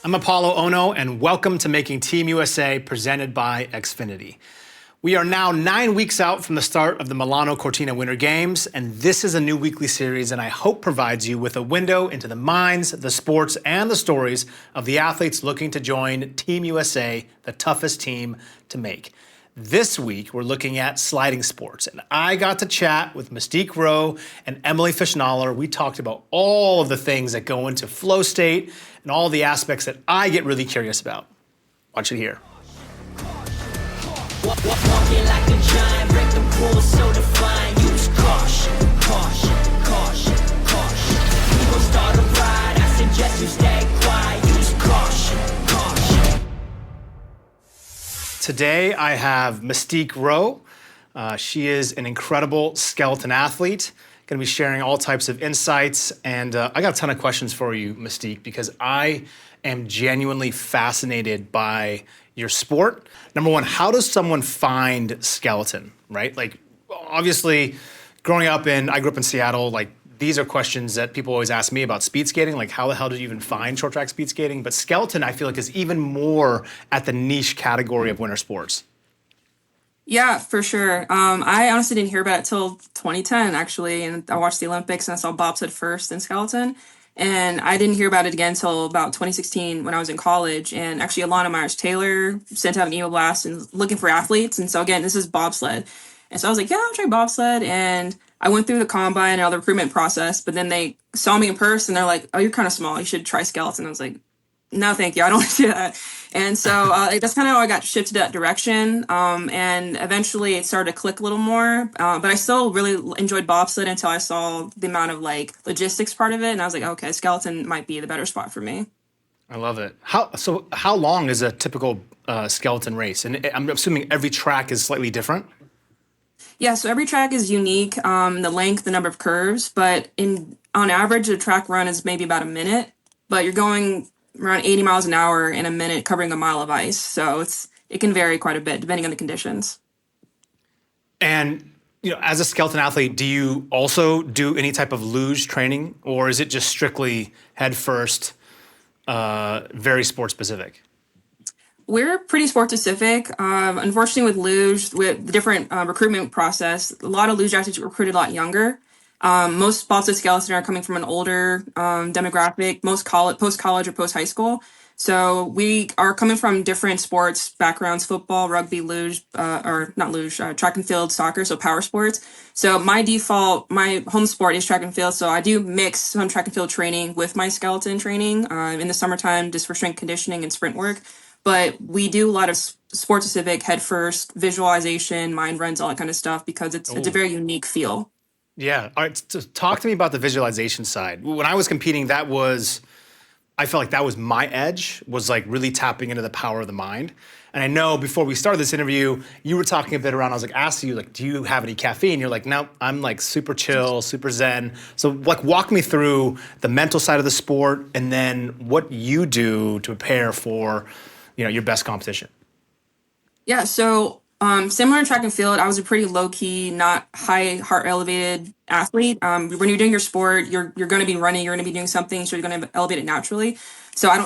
I'm Apolo Ohno, and welcome to Making Team USA, presented by Xfinity. We are now 9 weeks out from the start of the Milano Cortina Winter Games, and this is a new weekly series and I hope provides you with a window into the minds, the sports, and the stories of the athletes looking to join Team USA, the toughest team to make. This week, we're looking at sliding sports, and I got to chat with Mystique and Emily Fischnaller. We talked about all of the things that go into flow state and all the aspects that I get really curious about. Watch it here. Walking like a giant, break the rules so defined. Use caution, caution, caution, caution. We gon' start a ride, I suggest you stay quiet. Use caution, caution. Today I have Mystique Rowe. She is an incredible skeleton athlete. Going to be sharing all types of insights, and I got a ton of questions for you, Mystique, because I am genuinely fascinated by your sport. Number one, how does someone find skeleton, right? Like, obviously, I grew up in Seattle, like, these are questions that people always ask me about speed skating, like how the hell did you even find short track speed skating? But skeleton, I feel like, is even more at the niche category of winter sports. Yeah, for sure. I honestly didn't hear about it till 2010, actually, and I watched the Olympics and I saw bobsled first in skeleton. And I didn't hear about it again until about 2016 when I was in college. And actually, Alana Myers-Taylor sent out an email blast and looking for athletes. And so again, this is bobsled. And so I was like, yeah, I'll try bobsled. And I went through the combine and all the recruitment process, but then they saw me in person. They're like, oh, you're kind of small. You should try skeleton. I was like, no, thank you. I don't want to do that. And so that's kind of how I got shifted that direction. And eventually it started to click a little more. But I still really enjoyed bobsled until I saw the amount of logistics part of it. And I was like, okay, skeleton might be the better spot for me. I love it. How long is a typical skeleton race? And I'm assuming every track is slightly different. Yeah, so every track is unique, the length, the number of curves, but on average, the track run is maybe about a minute, but you're going around 80 miles an hour in a minute covering a mile of ice. So it can vary quite a bit depending on the conditions. And, as a skeleton athlete, do you also do any type of luge training, or is it just strictly head first, very sport specific? We're pretty sport specific. Unfortunately, with luge, with the different recruitment process, a lot of luge athletes recruited a lot younger. Most bobsled skeleton are coming from an older demographic, most post-college or post-high school. So we are coming from different sports backgrounds: football, rugby, luge, track and field, soccer, so power sports. So my home sport is track and field. So I do mix some track and field training with my skeleton training in the summertime, just for strength conditioning and sprint work. But we do a lot of sport-specific, head-first, visualization, mind runs, all that kind of stuff, because it's a very unique feel. Yeah. All right. So talk to me about the visualization side. When I was competing, I felt like that was my edge, was like really tapping into the power of the mind. And I know before we started this interview, you were talking a bit around, I was like asking you, like, do you have any caffeine? You're like, no, I'm like super chill, super zen. So like walk me through the mental side of the sport and then what you do to prepare for your best competition. Yeah, so similar to track and field, I was a pretty low-key, not high heart elevated athlete. When you're doing your sport, you're going to be running, you're going to be doing something, so you're going to elevate it naturally. So I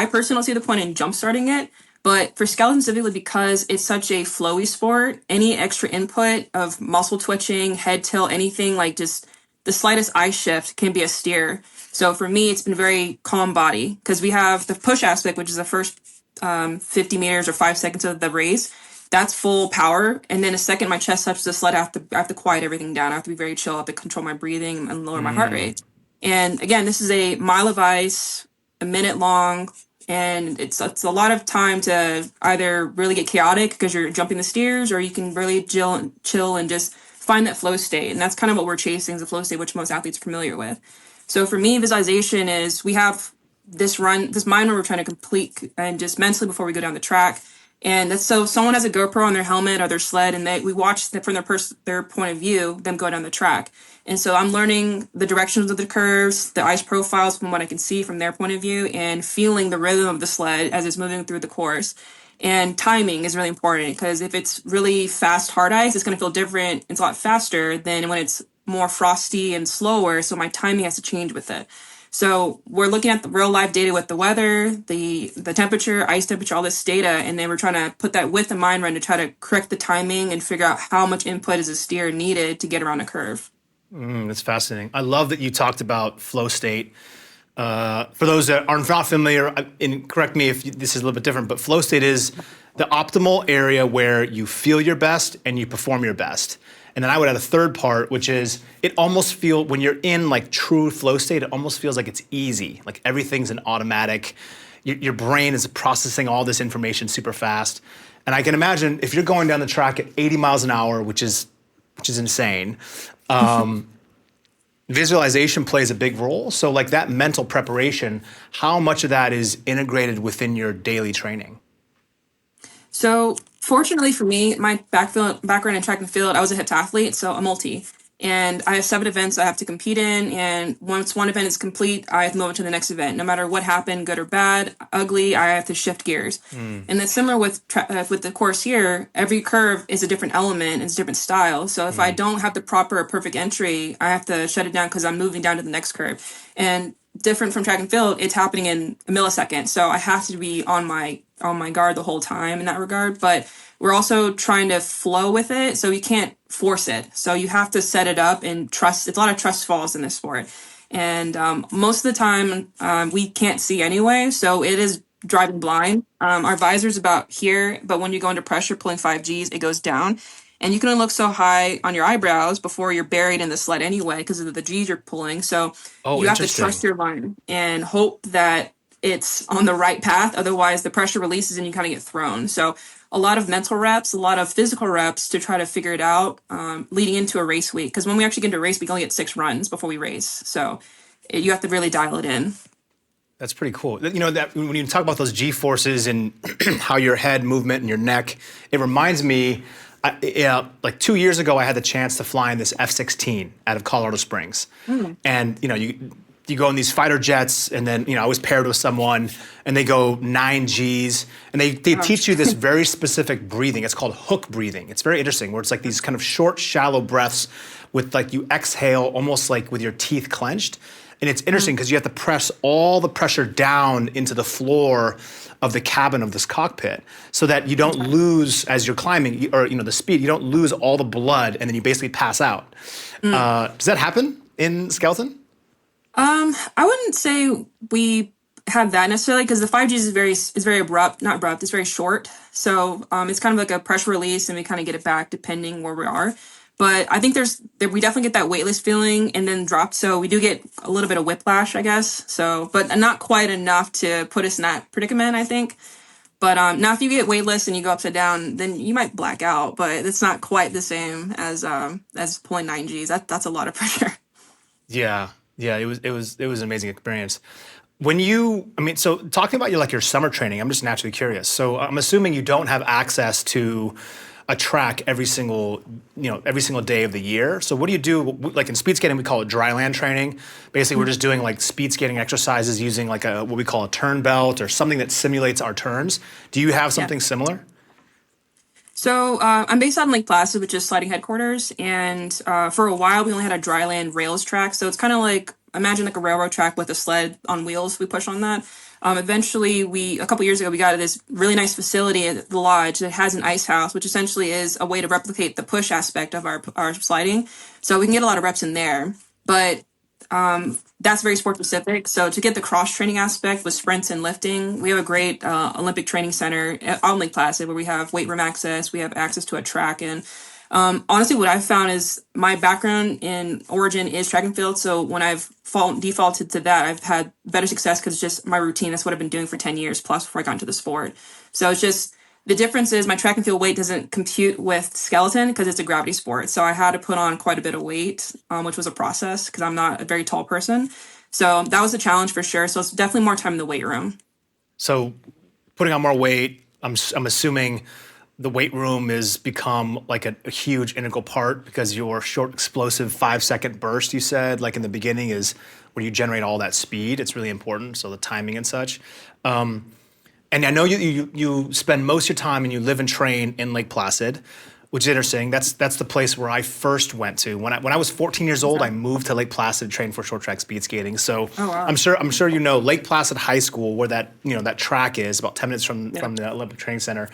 personally don't see the point in jump starting it. But for skeleton specifically, because it's such a flowy sport, any extra input of muscle twitching, head tilt, anything like just the slightest eye shift can be a steer. So for me, it's been very calm body, because we have the push aspect, which is the first 50 meters or 5 seconds of the race. That's full power. And then the second my chest touches the sled, I have to quiet everything down. I have to be very chill. I have to control my breathing and lower my heart rate. And again, this is a mile of ice, a minute long, and it's a lot of time to either really get chaotic because you're jumping the steers, or you can really chill and just find that flow state. And that's kind of what we're chasing, is the flow state, which most athletes are familiar with. So for me, visualization is we have this mind run we're trying to complete and just mentally before we go down the track. And that's so someone has a GoPro on their helmet or their sled, and we watch from their point of view, them go down the track. And so I'm learning the directions of the curves, the ice profiles from what I can see from their point of view, and feeling the rhythm of the sled as it's moving through the course. And timing is really important, because if it's really fast hard ice, it's going to feel different. It's a lot faster than when it's more frosty and slower. So my timing has to change with it. So we're looking at the real live data with the weather, the temperature, ice temperature, all this data, and then we're trying to put that with the mind run to try to correct the timing and figure out how much input is a steer needed to get around a curve. That's fascinating. I love that you talked about flow state. For those that are not familiar, and correct me if this is a little bit different, but flow state is the optimal area where you feel your best and you perform your best. And then I would add a third part, which is it almost feels, when you're in like true flow state, it almost feels like it's easy. Like everything's an automatic. Your brain is processing all this information super fast. And I can imagine if you're going down the track at 80 miles an hour, which is insane, visualization plays a big role. So like that mental preparation, how much of that is integrated within your daily training? So fortunately for me, my background in track and field, I was a heptathlete, so a multi. And I have 7 events I have to compete in. And once one event is complete, I have to move on to the next event. No matter what happened, good or bad, ugly, I have to shift gears. And that's similar with the course here. Every curve is a different element, it's a different style. So if I don't have the proper or perfect entry, I have to shut it down because I'm moving down to the next curve. And different from track and field, it's happening in a millisecond. So I have to be on my guard the whole time in that regard. But we're also trying to flow with it, so you can't force it. So you have to set it up and trust. It's a lot of trust falls in this sport. And most of the time, we can't see anyway, so it is driving blind. Our visor's about here, but when you go into pressure pulling 5Gs, it goes down. And you can only look so high on your eyebrows before you're buried in the sled anyway because of the G's you're pulling. So you have to trust your line and hope that it's on the right path. Otherwise, the pressure releases and you kind of get thrown. So a lot of mental reps, a lot of physical reps to try to figure it out leading into a race week. Because when we actually get into a race, we can only get 6 runs before we race. So you have to really dial it in. That's pretty cool. You know, that when you talk about those G forces and how your head movement and your neck, it reminds me, like 2 years ago, I had the chance to fly in this F-16 out of Colorado Springs. And, you know, you go in these fighter jets, and then, you know, I was paired with someone, and they go 9 Gs, and they teach you this very specific breathing. It's called hook breathing. It's very interesting, where it's like these kind of short, shallow breaths with like you exhale almost like with your teeth clenched. And it's interesting because you have to press all the pressure down into the floor of the cabin of this cockpit so that you don't lose as you're climbing, or, you know, the speed, you don't lose all the blood, and then you basically pass out. Does that happen in skeleton? I wouldn't say we have that necessarily because the 5Gs is very abrupt, not abrupt, it's very short. So it's kind of like a pressure release and we kind of get it back depending where we are. But I think we definitely get that weightless feeling and then drop. So we do get a little bit of whiplash, I guess. So, but not quite enough to put us in that predicament, I think. But now if you get weightless and you go upside down, then you might black out, but it's not quite the same as pulling 9Gs. That's a lot of pressure. Yeah, it was an amazing experience. So talking about your summer training, I'm just naturally curious. So I'm assuming you don't have access to a track every single day of the year. So what do you do? Like in speed skating, we call it dry land training. Basically, we're just doing like speed skating exercises using like what we call a turn belt or something that simulates our turns. Do you have something similar? So I'm based out in Lake Placid, which is sliding headquarters. And for a while, we only had a dry land rails track. So it's kind of like, imagine like a railroad track with a sled on wheels. We push on that. Eventually, a couple years ago, we got this really nice facility at the lodge that has an ice house, which essentially is a way to replicate the push aspect of our sliding. So we can get a lot of reps in there. But that's very sport specific. So to get the cross training aspect with sprints and lifting, we have a great Olympic training center on Lake Placid where we have weight room access, we have access to a track. And honestly, what I've found is my background in origin is track and field. So when I've defaulted to that, I've had better success because it's just my routine. That's what I've been doing for 10 years plus before I got into the sport. So it's just, the difference is my track and field weight doesn't compute with skeleton because it's a gravity sport. So I had to put on quite a bit of weight, which was a process because I'm not a very tall person. So that was a challenge for sure. So it's definitely more time in the weight room. So putting on more weight, I'm assuming the weight room has become like a huge integral part because your short explosive 5-second burst, you said, like in the beginning, is where you generate all that speed. It's really important, so the timing and such. And I know you spend most of your time and you live and train in Lake Placid, which is interesting. That's the place where I first went to. When I was 14 years old, I moved to Lake Placid to train for short track speed skating. So I'm sure you know Lake Placid High School, where that track is about 10 minutes from the Olympic Training Center.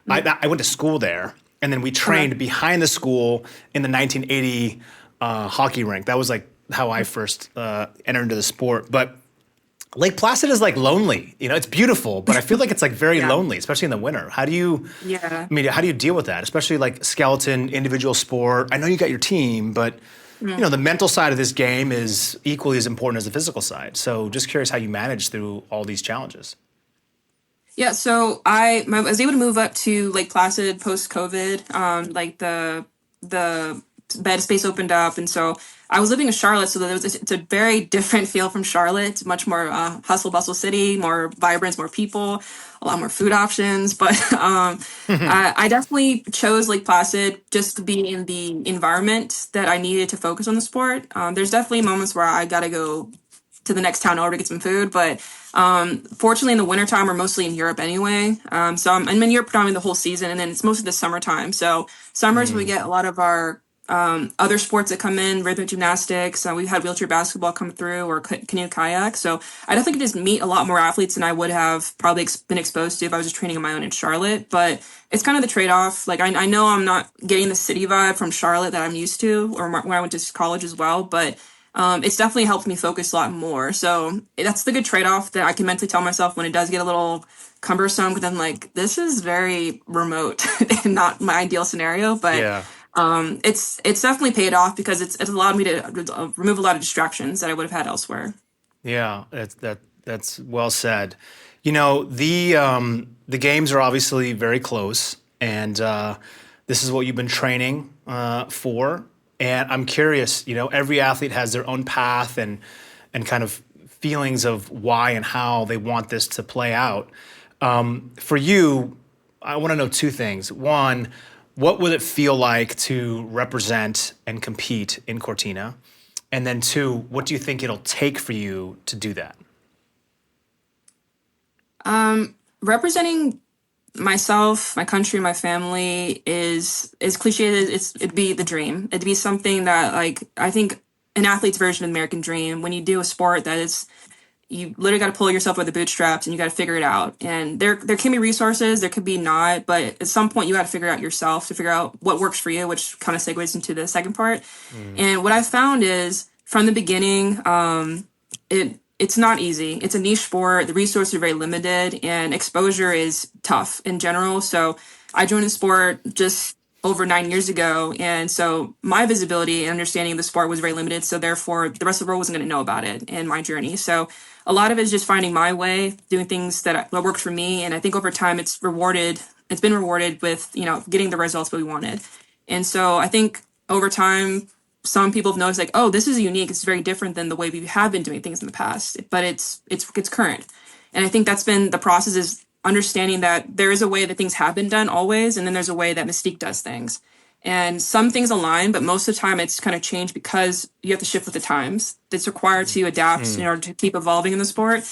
I went to school there, and then we trained behind the school in the 1980 hockey rink. That was like how I first entered into the sport. But Lake Placid is like lonely. It's beautiful, but I feel like it's like very lonely, especially in the winter. How do you deal with that? Especially like skeleton, individual sport. I know you got your team, but the mental side of this game is equally as important as the physical side. So just curious how you manage through all these challenges. Yeah, so I was able to move up to Lake Placid post-COVID. Like the bed space opened up, and so I was living in Charlotte, so it's a very different feel from Charlotte. It's much more hustle bustle city, more vibrance, more people, a lot more food options. But I definitely chose Lake Placid just to be in the environment that I needed to focus on the sport. There's definitely moments where I got to go to the next town over to get some food, but fortunately in the wintertime, we're mostly in Europe anyway. So I'm in Europe predominantly the whole season, and then it's mostly the summertime. So summers we get a lot of our other sports that come in, rhythmic gymnastics. We've had wheelchair basketball come through, or canoe kayak. So I definitely just meet a lot more athletes than I would have probably been exposed to if I was just training on my own in Charlotte. But it's kind of the trade-off. Like I know I'm not getting the city vibe from Charlotte that I'm used to, or when I went to college as well. But it's definitely helped me focus a lot more. So that's the good trade-off that I can mentally tell myself when it does get a little cumbersome, because I'm like, this is very remote and not my ideal scenario. But it's definitely paid off because it's allowed me to remove a lot of distractions that I would have had elsewhere. Yeah, that's well said. The games are obviously very close, and this is what you've been training for. And I'm curious, every athlete has their own path and kind of feelings of why and how they want this to play out. For you, I want to know two things. One, what would it feel like to represent and compete in Cortina? And then two, what do you think it'll take for you to do that? Representing myself, my country, my family is cliche. It'd be the dream. It'd be something that, like, I think an athlete's version of the American dream. When you do a sport that is, you literally got to pull yourself by the bootstraps and you got to figure it out. And there can be resources, there could be not, but at some point you got to figure out yourself to figure out what works for you, which kind of segues into the second part. And what I found is from the beginning, it's not easy. It's a niche sport. The resources are very limited, and exposure is tough in general. So I joined the sport just over 9 years ago, and so my visibility and understanding of the sport was very limited. So therefore, the rest of the world wasn't going to know about it and my journey. So a lot of it is just finding my way, doing things that worked for me. And I think over time, it's been rewarded with getting the results that we wanted. And so I think over time, some people have noticed, like, oh, this is unique. It's very different than the way we have been doing things in the past, but it's current. And I think that's been the process, is understanding that there is a way that things have been done always, and then there's a way that Mystique does things. And some things align, but most of the time it's kind of changed because you have to shift with the times. It's required to adapt in order to keep evolving in the sport.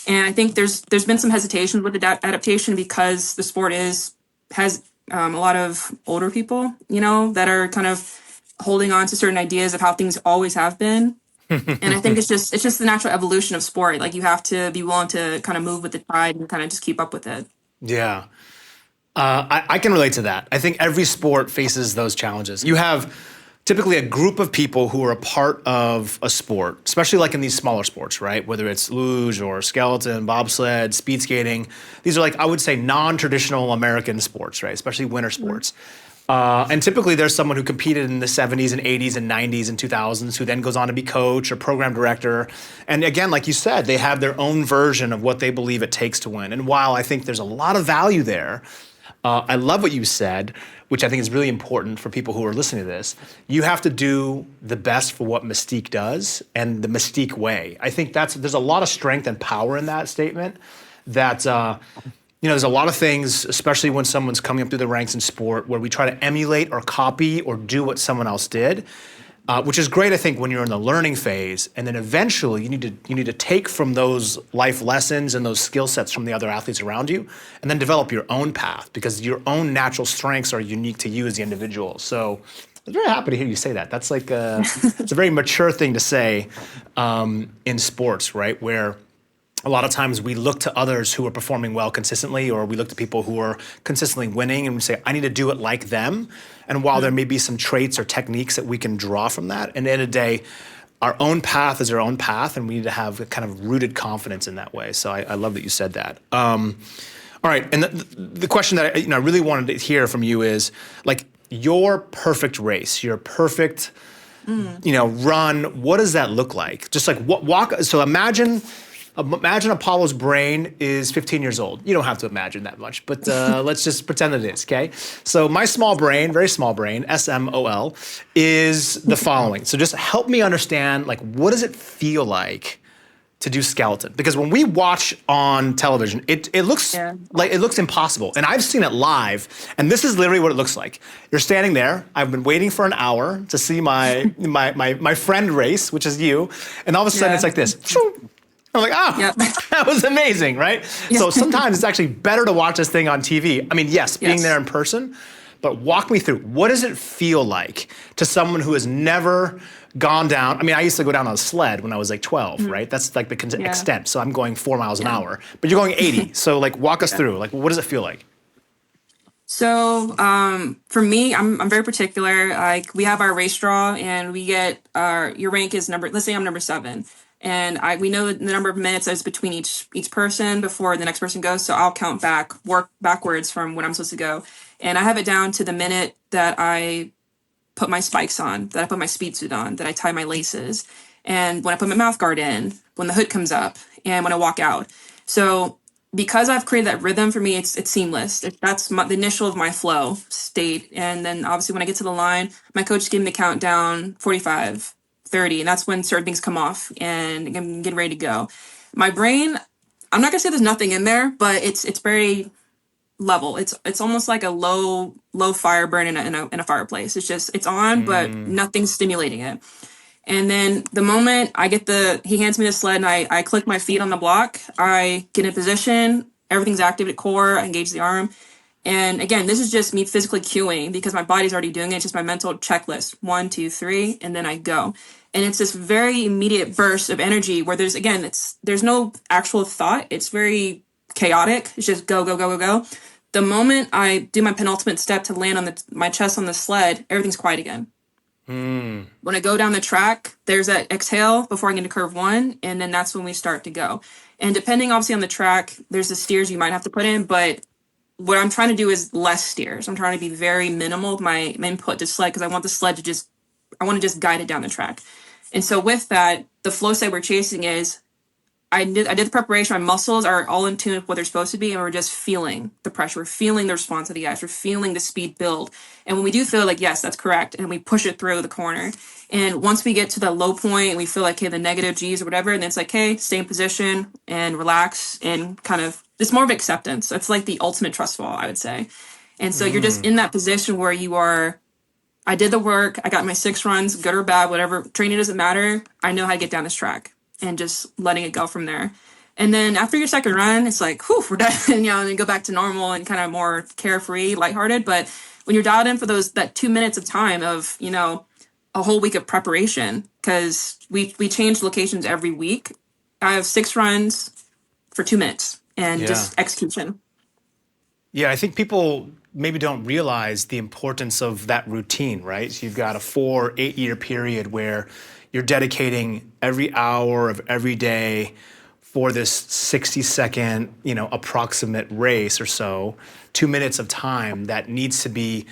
And I think there's been some hesitation with adaptation because the sport has a lot of older people, that are kind of holding on to certain ideas of how things always have been. And I think it's just the natural evolution of sport. Like, you have to be willing to kind of move with the tide and kind of just keep up with it. Yeah. I can relate to that. I think every sport faces those challenges. You have typically a group of people who are a part of a sport, especially like in these smaller sports, right? Whether it's luge or skeleton, bobsled, speed skating. These are, like, I would say, non-traditional American sports, right? Especially winter sports. And typically there's someone who competed in the 70s and 80s and 90s and 2000s who then goes on to be coach or program director. And again, like you said, they have their own version of what they believe it takes to win. And while I think there's a lot of value there, I love what you said, which I think is really important for people who are listening to this. You have to do the best for what Mystique does and the Mystique way. I think there's a lot of strength and power in that statement. That there's a lot of things, especially when someone's coming up through the ranks in sport, where we try to emulate or copy or do what someone else did. which is great, I think, when you're in the learning phase. And then eventually you need to take from those life lessons and those skill sets from the other athletes around you and then develop your own path, because your own natural strengths are unique to you as the individual. So I was very happy to hear you say that. That's like it's a very mature thing to say in sports, right? Where a lot of times we look to others who are performing well consistently, or we look to people who are consistently winning and we say, I need to do it like them. And while there may be some traits or techniques that we can draw from that, at the end of the day, our own path is our own path, and we need to have a kind of rooted confidence in that way. So I love that you said that. All right, and the question that I really wanted to hear from you is, like, your perfect race, your perfect run, what does that look like? Just like walk. So imagine Apollo's brain is 15 years old. You don't have to imagine that much, but let's just pretend it is, okay? So my small brain, very small brain, SMOL, is the following. So just help me understand, like, what does it feel like to do skeleton? Because when we watch on television, it looks like it looks impossible. And I've seen it live, and this is literally what it looks like. You're standing there. I've been waiting for an hour to see my friend race, which is you, and all of a sudden it's like this. I'm like, that was amazing, right? Yeah. So sometimes it's actually better to watch this thing on TV. I mean, yes, being there in person, but walk me through, what does it feel like to someone who has never gone down? I mean, I used to go down on a sled when I was like 12, right? That's like the extent. So I'm going 4 miles an hour, but you're going 80. So like, walk us through, like, what does it feel like? So for me, I'm very particular. Like, we have our race draw, and we get your rank is let's say I'm number 7. And we know the number of minutes that's between each person before the next person goes. So I'll count work backwards from when I'm supposed to go. And I have it down to the minute that I put my spikes on, that I put my speed suit on, that I tie my laces, and when I put my mouth guard in, when the hood comes up, and when I walk out. So because I've created that rhythm, for me, it's seamless. That's the initial of my flow state. And then obviously when I get to the line, my coach gave me the countdown, 45, 30, and that's when certain things come off and I'm getting ready to go. My brain, I'm not gonna say there's nothing in there, but it's very level. It's almost like a low fire burn in a fireplace. It's on, but nothing's stimulating it. And then the moment he hands me the sled and I click my feet on the block, I get in position, everything's activated core, I engage the arm. And again, this is just me physically cueing because my body's already doing it. It's just my mental checklist, 1, 2, 3, and then I go. And it's this very immediate burst of energy where there's no actual thought. It's very chaotic. It's just go, go, go, go, go. The moment I do my penultimate step to land on my chest on the sled, everything's quiet again. When I go down the track, there's that exhale before I get to curve 1, and then that's when we start to go. And depending, obviously, on the track, there's the steers you might have to put in, but what I'm trying to do is less steers. I'm trying to be very minimal with my input to sled because I want the sled I want to just guide it down the track. And so with that, the flow state we're chasing is, I did the preparation. My muscles are all in tune with what they're supposed to be, and we're just feeling the pressure. We're feeling the response of the ice. We're feeling the speed build. And when we do feel like, yes, that's correct, and we push it through the corner. And once we get to the low point, and we feel like, hey, the negative G's or whatever, and then it's like, hey, stay in position and relax and kind of, it's more of acceptance. It's like the ultimate trust fall, I would say. And so you're just in that position where you are, I did the work, I got my 6 runs, good or bad, whatever, training doesn't matter. I know how to get down this track. And just letting it go from there. And then after your second run, it's like, whew, we're done, and then go back to normal and kind of more carefree, lighthearted. But when you're dialed in for that 2 minutes of time of, a whole week of preparation, because we change locations every week. I have 6 runs for 2 minutes and just execution. Yeah, I think people maybe don't realize the importance of that routine, right? So you've got a 4-8 year period where you're dedicating every hour of every day for this 60-second, approximate race or so, 2 minutes of time that needs to be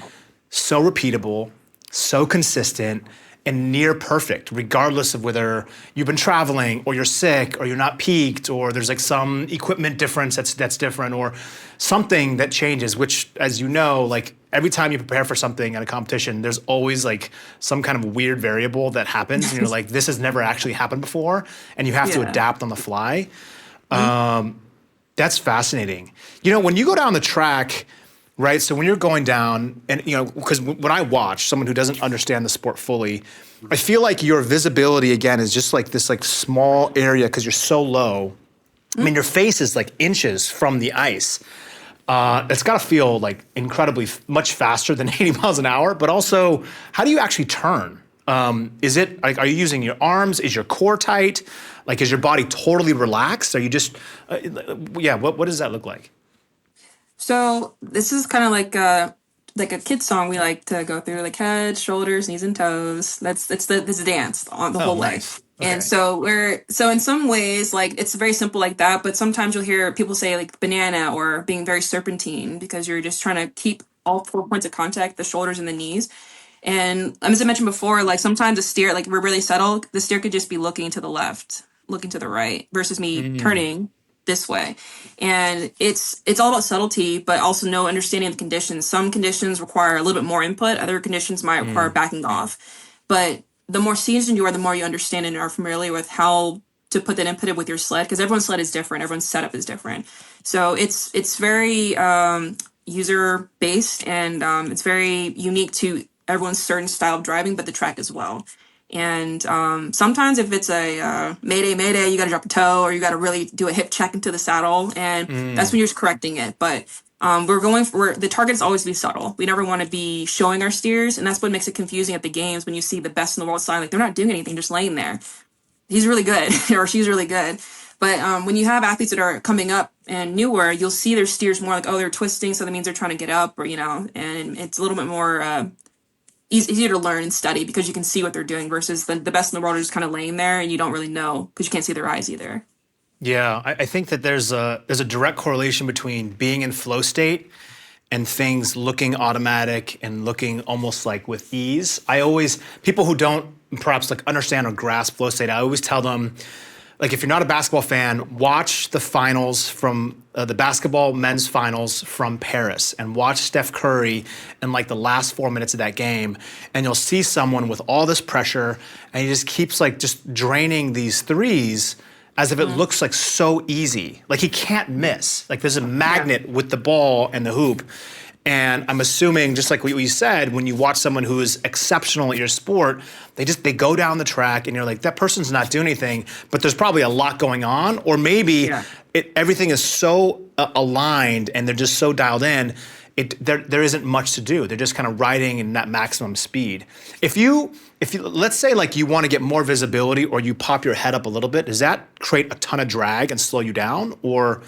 so repeatable, so consistent, and near perfect, regardless of whether you've been traveling or you're sick or you're not peaked or there's like some equipment difference that's different or something that changes, which, as you know, like every time you prepare for something at a competition, there's always like some kind of weird variable that happens and you're like, this has never actually happened before, and you have to adapt on the fly. That's fascinating. When you go down the track, right? So when you're going down, and because when I watch someone who doesn't understand the sport fully, I feel like your visibility again is just like this like small area because you're so low. I mean, your face is like inches from the ice. It's got to feel like incredibly much faster than 80 miles an hour. But also, how do you actually turn? Is it like, are you using your arms? Is your core tight? Like, is your body totally relaxed? Are you just, what does that look like? So this is kind of like a kid song we like to go through, like head, shoulders, knees, and toes. It's the dance on the whole way. Nice. Okay. And so in some ways, like it's very simple like that, but sometimes you'll hear people say like banana or being very serpentine because you're just trying to keep all 4 points of contact, the shoulders and the knees. And as I mentioned before, like sometimes the steer, like we're really subtle, the steer could just be looking to the left, looking to the right versus me turning this way. And it's all about subtlety, but also no understanding of the conditions. Some conditions require a little bit more input. Other conditions might require backing off. But the more seasoned you are, the more you understand and are familiar with how to put that input with your sled, because everyone's sled is different. Everyone's setup is different. So it's very user based, and it's very unique to everyone's certain style of driving, but the track as well. And sometimes if it's a mayday, you got to drop a toe or you got to really do a hip check into the saddle, and that's when you're just correcting it. But the target is always to be subtle. We never want to be showing our steers, and that's what makes it confusing at the games when you see the best in the world sign, like they're not doing anything, just laying there. He's really good or she's really good. But when you have athletes that are coming up and newer, you'll see their steers more like, oh, they're twisting, so that means they're trying to get up, or and it's a little bit more easier to learn and study because you can see what they're doing versus the best in the world are just kind of laying there and you don't really know because you can't see their eyes either. Yeah, I think that there's a direct correlation between being in flow state and things looking automatic and looking almost like with ease. People who don't perhaps like understand or grasp flow state, I always tell them, like, if you're not a basketball fan, watch the finals from the basketball men's finals from Paris and watch Steph Curry in like the last 4 minutes of that game. And you'll see someone with all this pressure and he just keeps like just draining these threes as if it looks like so easy. Like he can't miss. Like there's a magnet with the ball and the hoop. And I'm assuming, just like what you said, when you watch someone who is exceptional at your sport, they go down the track and you're like, that person's not doing anything, but there's probably a lot going on. Or maybe everything is so aligned and they're just so dialed in, there isn't much to do. They're just kind of riding in that maximum speed. If you let's say like you want to get more visibility or you pop your head up a little bit, does that create a ton of drag and slow you down? Or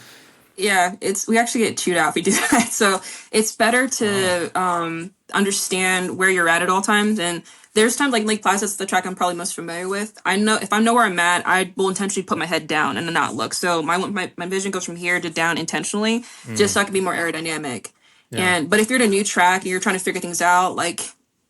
yeah, we actually get chewed out if we do that. So it's better to understand where you're at all times. And there's times like Lake Placid, that's the track I'm probably most familiar with. I know if I know where I'm at, I will intentionally put my head down and not look. So my vision goes from here to down intentionally, just so I can be more aerodynamic. Yeah. But if you're at a new track and you're trying to figure things out, like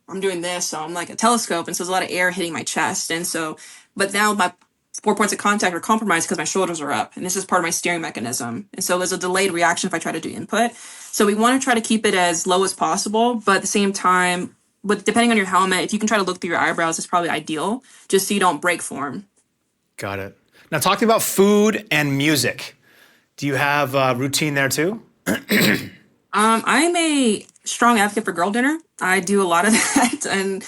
I'm doing this, so I'm like a telescope, and so there's a lot of air hitting my chest, and so but now my 4 points of contact are compromised because my shoulders are up, and this is part of my steering mechanism. And so there's a delayed reaction if I try to do input. So we want to try to keep it as low as possible, but at the same time, depending on your helmet, if you can try to look through your eyebrows, it's probably ideal, just so you don't break form. Got it. Now talking about food and music, do you have a routine there too? I'm a strong advocate for girl dinner. I do a lot of that, and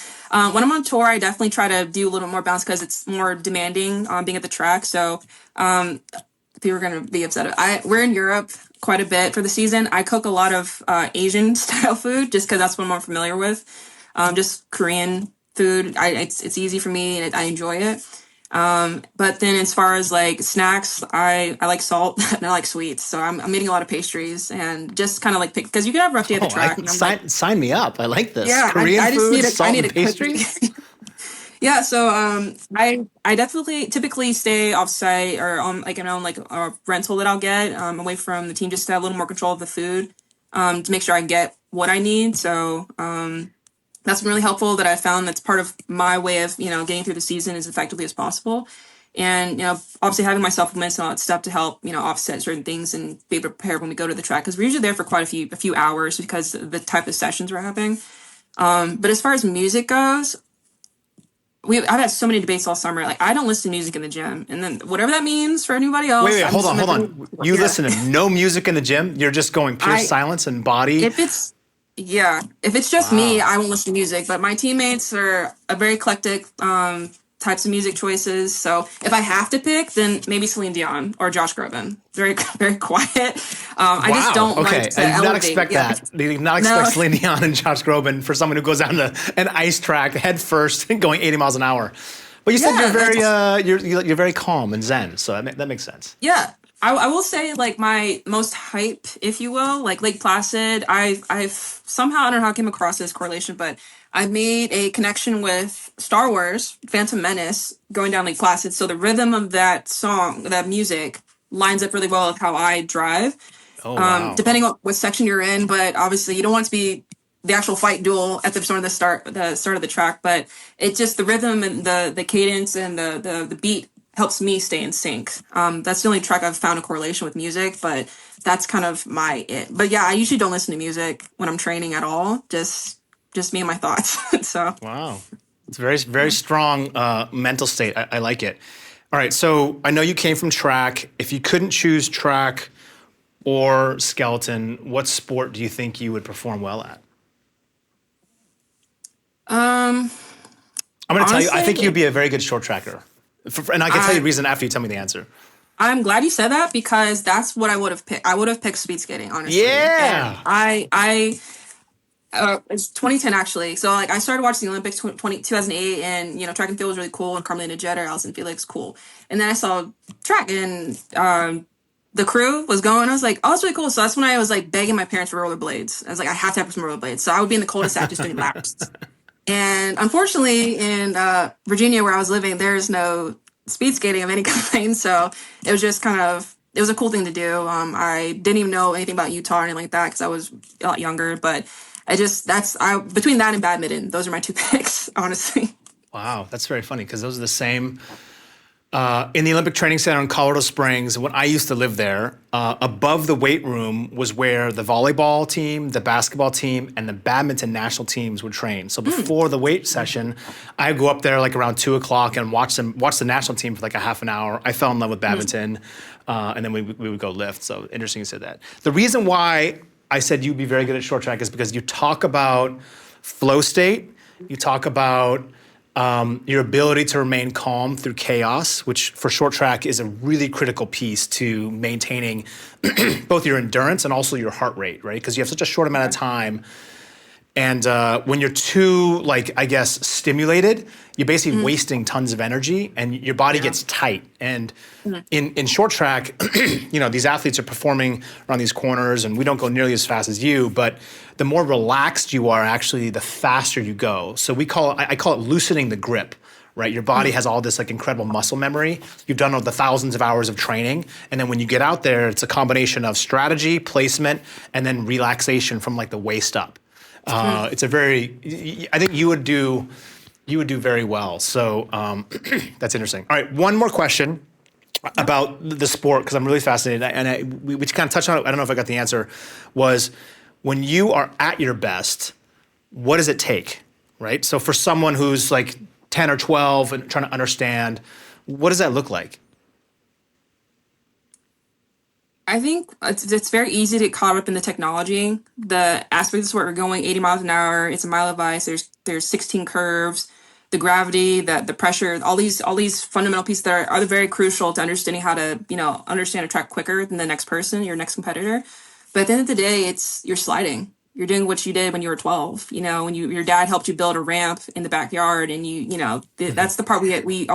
when I'm on tour, I definitely try to do a little more bounce because it's more demanding being at the track. So people are going to be upset. We're in Europe quite a bit for the season. I cook a lot of Asian style food just because that's what I'm more familiar with. Just Korean food. It's easy for me and I enjoy it. But then as far as like snacks, I like salt and I like sweets. So I'm eating a lot of pastries and just kind of like pick, because you can have a rough day at the track. Sign me up. I like this. Yeah, Korean I food, just salt need and a pastries. Yeah, so I definitely typically stay off site or on like a rental that I'll get away from the team just to have a little more control of the food to make sure I get what I need. So that's been really helpful that I found that's part of my way of, getting through the season as effectively as possible. And, obviously having my supplements and all that stuff to help, offset certain things and be prepared when we go to the track. Because we're usually there for quite a few hours because of the type of sessions we're having. But as far as music goes, I've had so many debates all summer. Like, I don't listen to music in the gym, and then whatever that means for anybody else. Wait, I'm hold just on. You listen to no music in the gym? You're just going pure silence and body? If it's just me, I won't listen to music. But my teammates are a very eclectic types of music choices. So if I have to pick, then maybe Celine Dion or Josh Groban. Very very quiet. I just don't like to I did not elevate. expect that. They did not expect Celine Dion and Josh Groban for someone who goes down an ice track head first and going 80 miles an hour. But you said you're very calm and zen, so that makes sense. Yeah. I will say, like, my most hype, if you will, like Lake Placid, I've somehow, I don't know how I came across this correlation, but I made a connection with Star Wars, Phantom Menace, going down Lake Placid. So the rhythm of that song, that music, lines up really well with how I drive. Oh, wow. Depending on what section you're in, but obviously you don't want it to be the actual fight duel at the start of the track, but it's just the rhythm and the cadence and the beat helps me stay in sync. That's the only track I've found a correlation with music, but that's kind of my it. But yeah, I usually don't listen to music when I'm training at all. Just me and my thoughts. So wow, it's a very very strong mental state. I like it. All right, so I know you came from track. If you couldn't choose track or skeleton, what sport do you think you would perform well at? I'm going to tell you. I think you'd be a very good short tracker. And I can tell you the reason after you tell me the answer. I'm glad you said that because that's what I would have picked. I would have picked speed skating, honestly. Yeah. And it's 2010 actually. So like I started watching the Olympics 2008, and track and field was really cool, and Carmelina Jeter, Alison Felix, cool. And then I saw track, and the crew was going. I was like, oh, that's really cool. So that's when I was like begging my parents for rollerblades. I was like, I have to have some rollerblades. So I would be in the cul-de-sac just doing laps. And unfortunately, in Virginia, where I was living, there's no speed skating of any kind. So it was just it was a cool thing to do. I didn't even know anything about Utah or anything like that because I was a lot younger. But between that and badminton, those are my two picks, honestly. Wow, that's very funny because those are the same. In the Olympic Training Center in Colorado Springs, when I used to live there, above the weight room was where the volleyball team, the basketball team, and the badminton national teams would train. So before the weight session, I'd go up there like around 2:00 and watch the national team for like a half an hour. I fell in love with badminton, and then we would go lift. So interesting you said that. The reason why I said you'd be very good at short track is because you talk about flow state, you talk about your ability to remain calm through chaos, which for short track is a really critical piece to maintaining both your endurance and also your heart rate, right? Because you have such a short amount of time. And when you're too, stimulated, you're basically wasting tons of energy and your body gets tight. And in short track, these athletes are performing around these corners and we don't go nearly as fast as you, but the more relaxed you are, actually, the faster you go. So I call it loosening the grip, right? Your body has all this incredible muscle memory. You've done all the thousands of hours of training. And then when you get out there, it's a combination of strategy, placement, and then relaxation from the waist up. I think you would do very well. So that's interesting. All right, one more question about the sport because I'm really fascinated. And we kind of touched on it. I don't know if I got the answer. Was when you are at your best, what does it take, right? So for someone who's 10 or 12 and trying to understand, what does that look like? I think it's very easy to get caught up in the technology, the aspects where we're going 80 miles an hour. It's a mile of ice. There's 16 curves, the gravity, the pressure, all these fundamental pieces that are very crucial to understanding how to understand a track quicker than the next person, your next competitor. But at the end of the day, you're sliding. You're doing what you did when you were 12. When your dad helped you build a ramp in the backyard, and that's the part we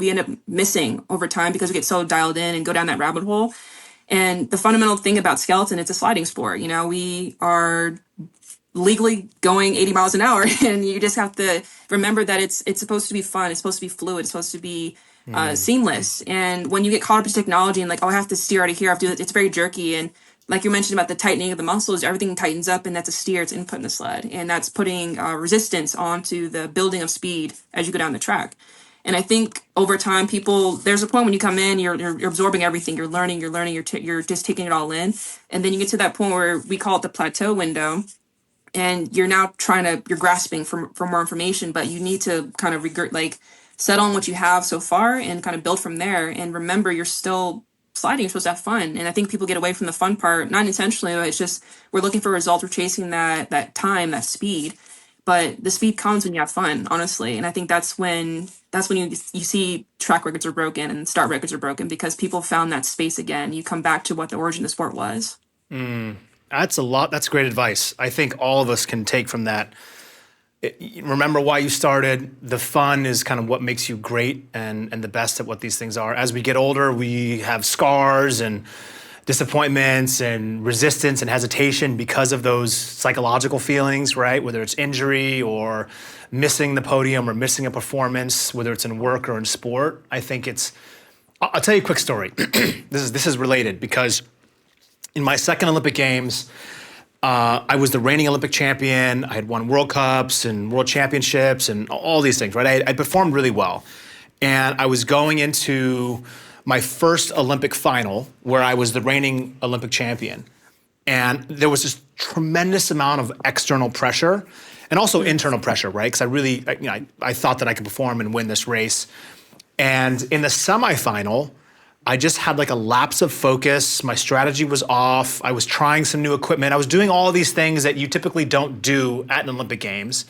end up missing over time because we get so dialed in and go down that rabbit hole. And the fundamental thing about skeleton, it's a sliding sport. We are legally going 80 miles an hour, and you just have to remember that it's supposed to be fun. It's supposed to be fluid. It's supposed to be seamless. And when you get caught up in technology and I have to steer out of here, I have to do it, it's very jerky. And like you mentioned about the tightening of the muscles, everything tightens up, and that's a steer. It's input in the sled, and that's putting resistance onto the building of speed as you go down the track. And I think over time, there's a point when you come in, you're absorbing everything, you're learning, you're just taking it all in. And then you get to that point where we call it the plateau window. and you're now you're grasping for more information, but you need to kind of settle on what you have so far and kind of build from there. And remember, you're still sliding, you're supposed to have fun. And I think people get away from the fun part, not intentionally, but it's just we're looking for results, we're chasing that time, that speed. But the speed comes when you have fun, honestly. And I think that's when you see track records are broken and start records are broken, because people found that space again. You come back to what the origin of the sport was. That's a lot. That's great advice. I think all of us can take from that. Remember why you started. The fun is kind of what makes you great and the best at what these things are. As we get older, we have scars and disappointments and resistance and hesitation because of those psychological feelings, right? Whether it's injury or missing the podium or missing a performance, whether it's in work or in sport. I think I'll tell you a quick story. This is related because in my second Olympic Games, I was the reigning Olympic champion. I had won World Cups and World Championships and all these things, right? I performed really well. And I was going into my first Olympic final where I was the reigning Olympic champion. And there was this tremendous amount of external pressure and also internal pressure, right? Because I thought that I could perform and win this race. And in the semifinal, I just had like a lapse of focus. My strategy was off. I was trying some new equipment. I was doing all of these things that you typically don't do at an Olympic Games.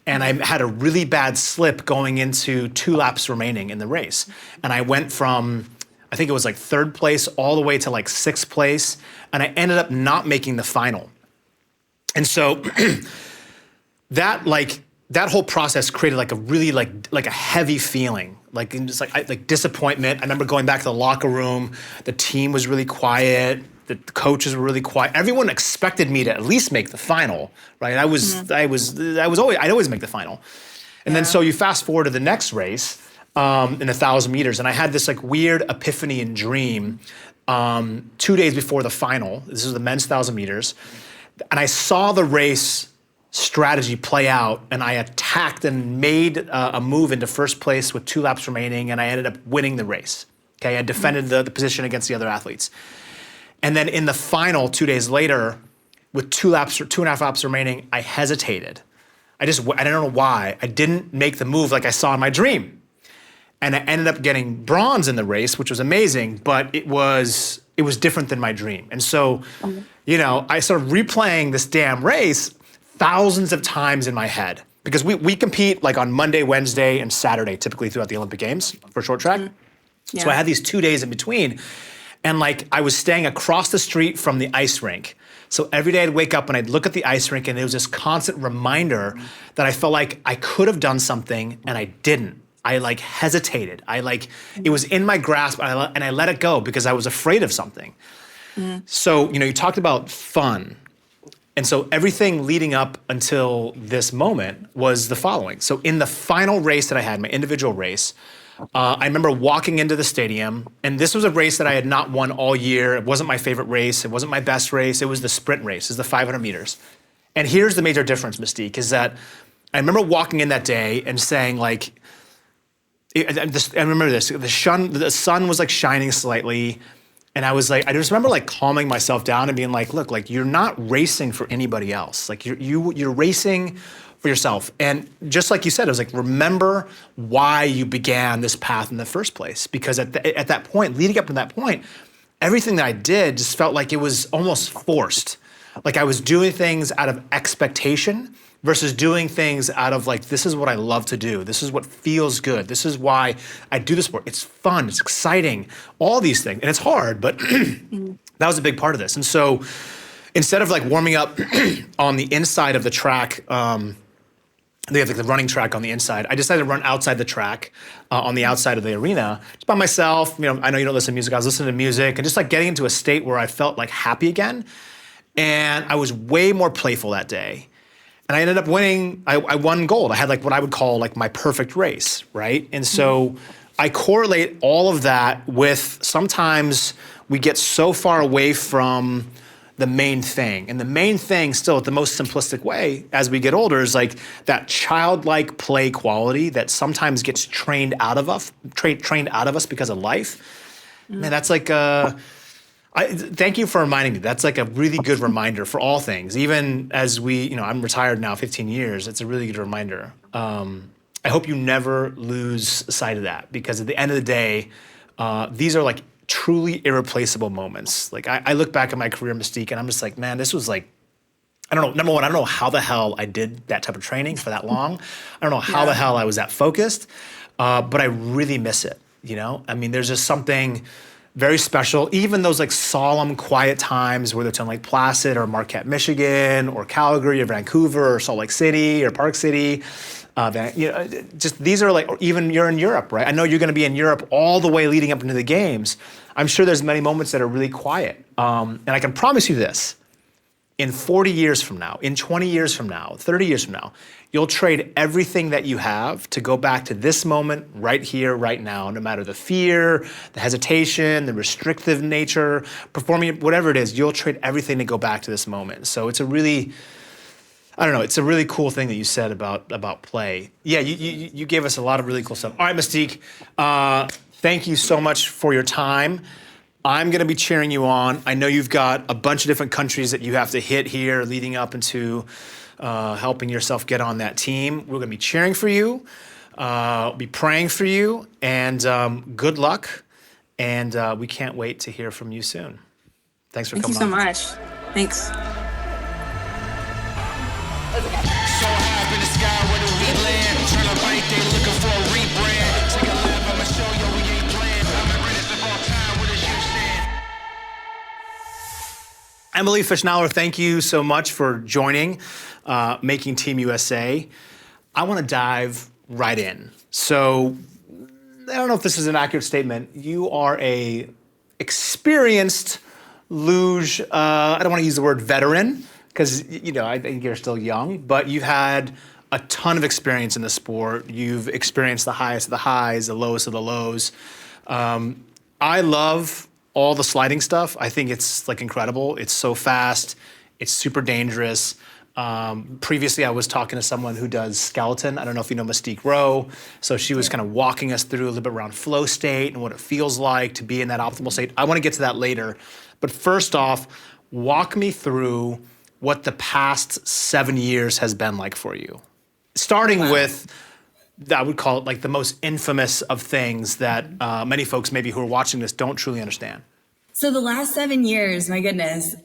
And I had a really bad slip going into 2 laps remaining in the race. And I went from, I think it was like 3rd place all the way to like 6th place. And I ended up not making the final. And so that whole process created like a really like a heavy feeling, like disappointment. I remember going back to the locker room. The team was really quiet. The coaches were really quiet. Everyone expected me to at least make the final, right? I'd always make the final. And then so you fast forward to the next race in 1,000 meters, and I had this like weird epiphany and dream 2 days before the final. This is the men's 1,000 meters, and I saw the race strategy play out, and I attacked and made a move into first place with 2 laps remaining, and I ended up winning the race. Okay, I defended the position against the other athletes. And then in the final 2 days later, with 2.5 laps remaining, I hesitated. I don't know why. I didn't make the move like I saw in my dream. And I ended up getting bronze in the race, which was amazing, but it was different than my dream. And so, I started replaying this damn race thousands of times in my head, because we compete like on Monday, Wednesday, and Saturday, typically throughout the Olympic Games for short track. Mm-hmm. Yeah. So I had these 2 days in between, and like I was staying across the street from the ice rink. So every day I'd wake up and I'd look at the ice rink, and it was this constant reminder that I felt like I could have done something and I didn't. I like hesitated. It was in my grasp, and I let it go because I was afraid of something. Mm. So, you talked about fun. And so everything leading up until this moment was the following. So in the final race that I had, my individual race, I remember walking into the stadium, and this was a race that I had not won all year. It wasn't my favorite race. It wasn't my best race. It was the sprint race. It was the 500 meters. And here's the major difference, Mystique, is that I remember walking in that day and saying, like, I remember this, the sun was like shining slightly. And I just remember like calming myself down and being like, look, like you're not racing for anybody else. Like you're racing for yourself. And just like you said, it was like, remember why you began this path in the first place. Because at that point, leading up to that point, everything that I did just felt like it was almost forced. Like I was doing things out of expectation versus doing things out of like, this is what I love to do. This is what feels good. This is why I do the sport. It's fun, it's exciting, all these things. And it's hard, but that was a big part of this. And so instead of like warming up on the inside of the track, they have like the running track on the inside, I decided to run outside the track on the outside of the arena, just by myself. I know you don't listen to music. I was listening to music and just like getting into a state where I felt like happy again. And I was way more playful that day. And I ended up winning, I won gold. I had like what I would call like my perfect race, right? And so I correlate all of that with sometimes we get so far away from the main thing. And the main thing still, at the most simplistic way, as we get older, is like that childlike play quality that sometimes gets trained out of us because of life. Man, that's like Thank you for reminding me. That's like a really good reminder for all things. Even as I'm retired now 15 years, it's a really good reminder. I hope you never lose sight of that, because at the end of the day, these are like truly irreplaceable moments. Like I look back at my career in Mystique and I'm just like, man, this was like, I don't know. Number one, I don't know how the hell I did that type of training for that long. I don't know how the hell I was that focused, but I really miss it. I mean, there's just something very special. Even those like solemn, quiet times, whether it's in Lake Placid or Marquette, Michigan, or Calgary or Vancouver or Salt Lake City or Park City. Just these are like, or even you're in Europe, right? I know you're going to be in Europe all the way leading up into the games. I'm sure there's many moments that are really quiet. And I can promise you this. In 40 years from now, in 20 years from now, 30 years from now, you'll trade everything that you have to go back to this moment right here, right now, no matter the fear, the hesitation, the restrictive nature, performing, whatever it is, you'll trade everything to go back to this moment. So it's a really, it's a really cool thing that you said about play. Yeah, you gave us a lot of really cool stuff. All right, Mystique, thank you so much for your time. I'm going to be cheering you on. I know you've got a bunch of different countries that you have to hit here leading up into helping yourself get on that team. We're going to be cheering for you, be praying for you, and good luck. And we can't wait to hear from you soon. Thanks for coming on. Thank you so much. Thanks. So high up in the sky, where do we land? Turn a right, they looking for a rebrand. Take a lap, I'ma show you we ain't playing. I'm the greatest of all time, what does you stand? Emily Fischnaller, thank you so much for joining Making Team USA. I want to dive right in. So I don't know if this is an accurate statement. You are a experienced luge, I don't want to use the word veteran, because I think you're still young, but you've had a ton of experience in the sport. You've experienced the highest of the highs, the lowest of the lows. I love all the sliding stuff. I think it's like incredible. It's so fast. It's super dangerous. Previously, I was talking to someone who does skeleton. I don't know if you know Mystique Rowe. So she was kind of walking us through a little bit around flow state and what it feels like to be in that optimal state. I want to get to that later. But first off, walk me through what the past 7 years has been like for you. Starting with, I would call it like the most infamous of things that many folks maybe who are watching this don't truly understand. So the last 7 years, my goodness,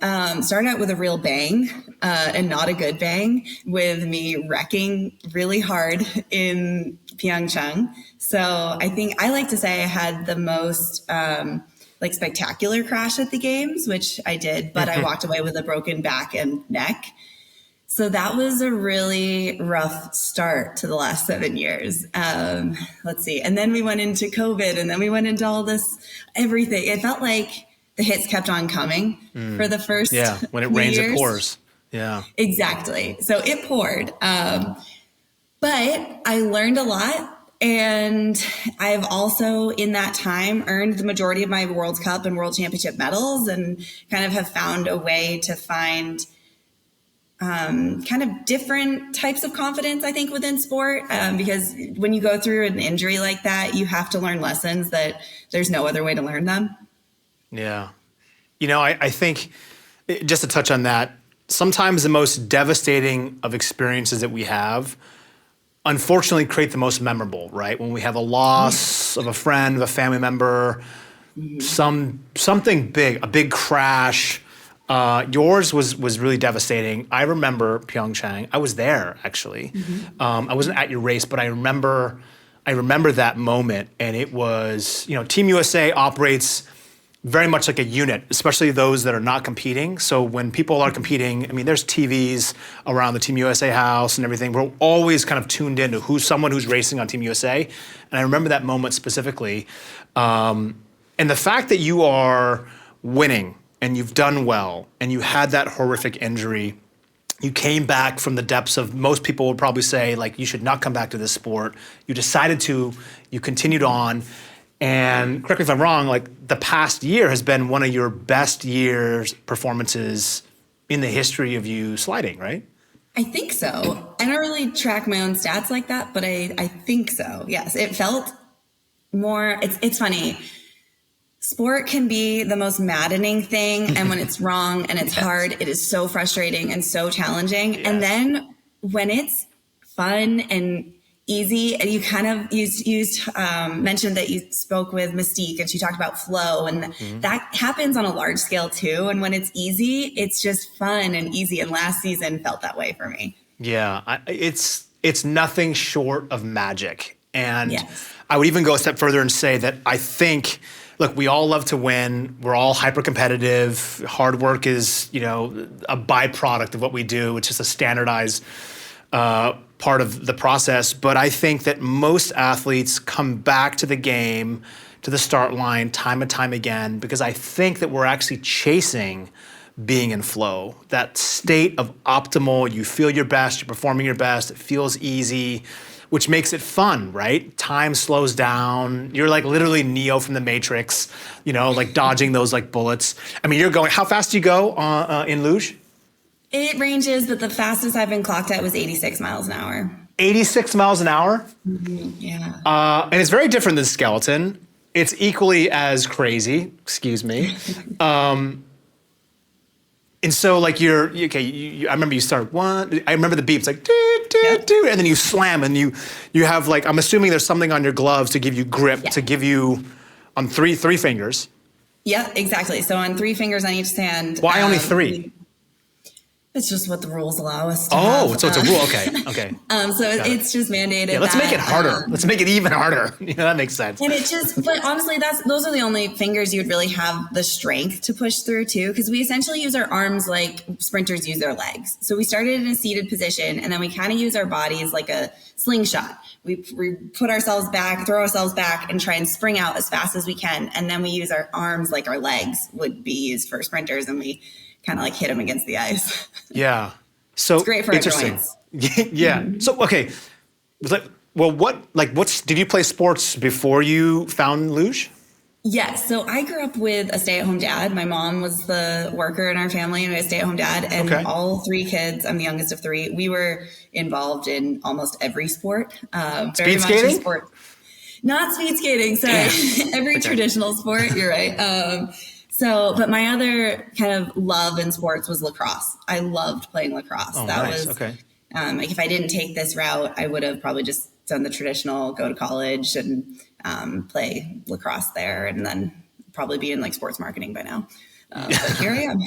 started out with a real bang and not a good bang, with me wrecking really hard in Pyeongchang. So I think I like to say I had the most spectacular crash at the games, which I did, but I walked away with a broken back and neck. So that was a really rough start to the last 7 years. Let's see. And then we went into COVID, and then we went into all this, everything. It felt like the hits kept on coming for the first when it rains, years. It pours. Yeah, exactly. So it poured. But I learned a lot. And I've also, in that time, earned the majority of my World Cup and World Championship medals, and kind of have found a way to find kind of different types of confidence, I think, within sport. Because when you go through an injury like that, you have to learn lessons that there's no other way to learn them. Yeah. I think, just to touch on that, sometimes the most devastating of experiences that we have, unfortunately, create the most memorable, right? When we have a loss of a friend, of a family member, something big, a big crash. Yours was really devastating. I remember Pyeongchang. I was there, actually. I wasn't at your race, but I remember that moment, and it was, Team USA operates very much like a unit, especially those that are not competing. So when people are competing, I mean, there's TVs around the Team USA house and everything. We're always kind of tuned into someone who's racing on Team USA. And I remember that moment specifically. And the fact that you are winning and you've done well and you had that horrific injury, you came back from the depths of, most people would probably say, like, you should not come back to this sport. You decided to, you continued on. And correct me if I'm wrong, like, the past year has been one of your best years performances in the history of you sliding, right? I think so. I don't really track my own stats like that, but I think so. Yes, it felt more, it's funny. sport can be the most maddening thing. And when it's wrong and it's hard, it is so frustrating and so challenging. Yes. And then when it's fun and easy, and you kind of mentioned that you spoke with Mystique and she talked about flow, and that happens on a large scale too. And when it's easy, it's just fun and easy. And last season felt that way for me. Yeah, it's nothing short of magic. And Yes. I would even go a step further and say that I think, look, we all love to win. We're all hyper competitive. Hard work is, a byproduct of what we do. It's just a standardized part of the process. But I think that most athletes come back to the game, to the start line time and time again, because I think that we're actually chasing being in flow, that state of optimal, you feel your best, you're performing your best, it feels easy, which makes it fun, right? Time slows down. You're like literally Neo from the Matrix, like dodging those like bullets. I mean, how fast do you go in luge? It ranges, but the fastest I've been clocked at was 86 miles an hour. 86 miles an hour? Yeah. And it's very different than skeleton. It's equally as crazy, excuse me. And so like I remember you start one, I remember the beeps like, and then you slam and you have like, I'm assuming there's something on your gloves to give you grip, to give you on three fingers. Yeah, exactly. So on 3 fingers on each hand. Why only 3? It's just what the rules allow us to Oh, have. so it's a rule. Okay. So it's just mandated. Yeah, let's make it harder. Let's make it even harder. That makes sense. And but honestly, those are the only fingers you would really have the strength to push through too, because we essentially use our arms like sprinters use their legs. So we started in a seated position, and then we kind of use our bodies like a slingshot. We put ourselves back, throw ourselves back, and try and spring out as fast as we can. And then we use our arms like our legs would be used for sprinters, and we kind of like hit them against the ice. Yeah. So it's great for our interesting. joints. Yeah. So, okay. Well, did you play sports before you found luge? Yes. So I grew up with a stay-at-home dad. My mom was the worker in our family, and we had a stay-at-home dad. And all 3 kids, I'm the youngest of 3, we were involved in almost every sport. Speed skating? Not speed skating, sorry. Every traditional sport, you're right. But my other kind of love in sports was lacrosse. I loved playing lacrosse. Oh, that nice. was Okay. Like if I didn't take this route, I would have probably just done the traditional, go to college and play lacrosse there, and then probably be in like sports marketing by now. But here I am.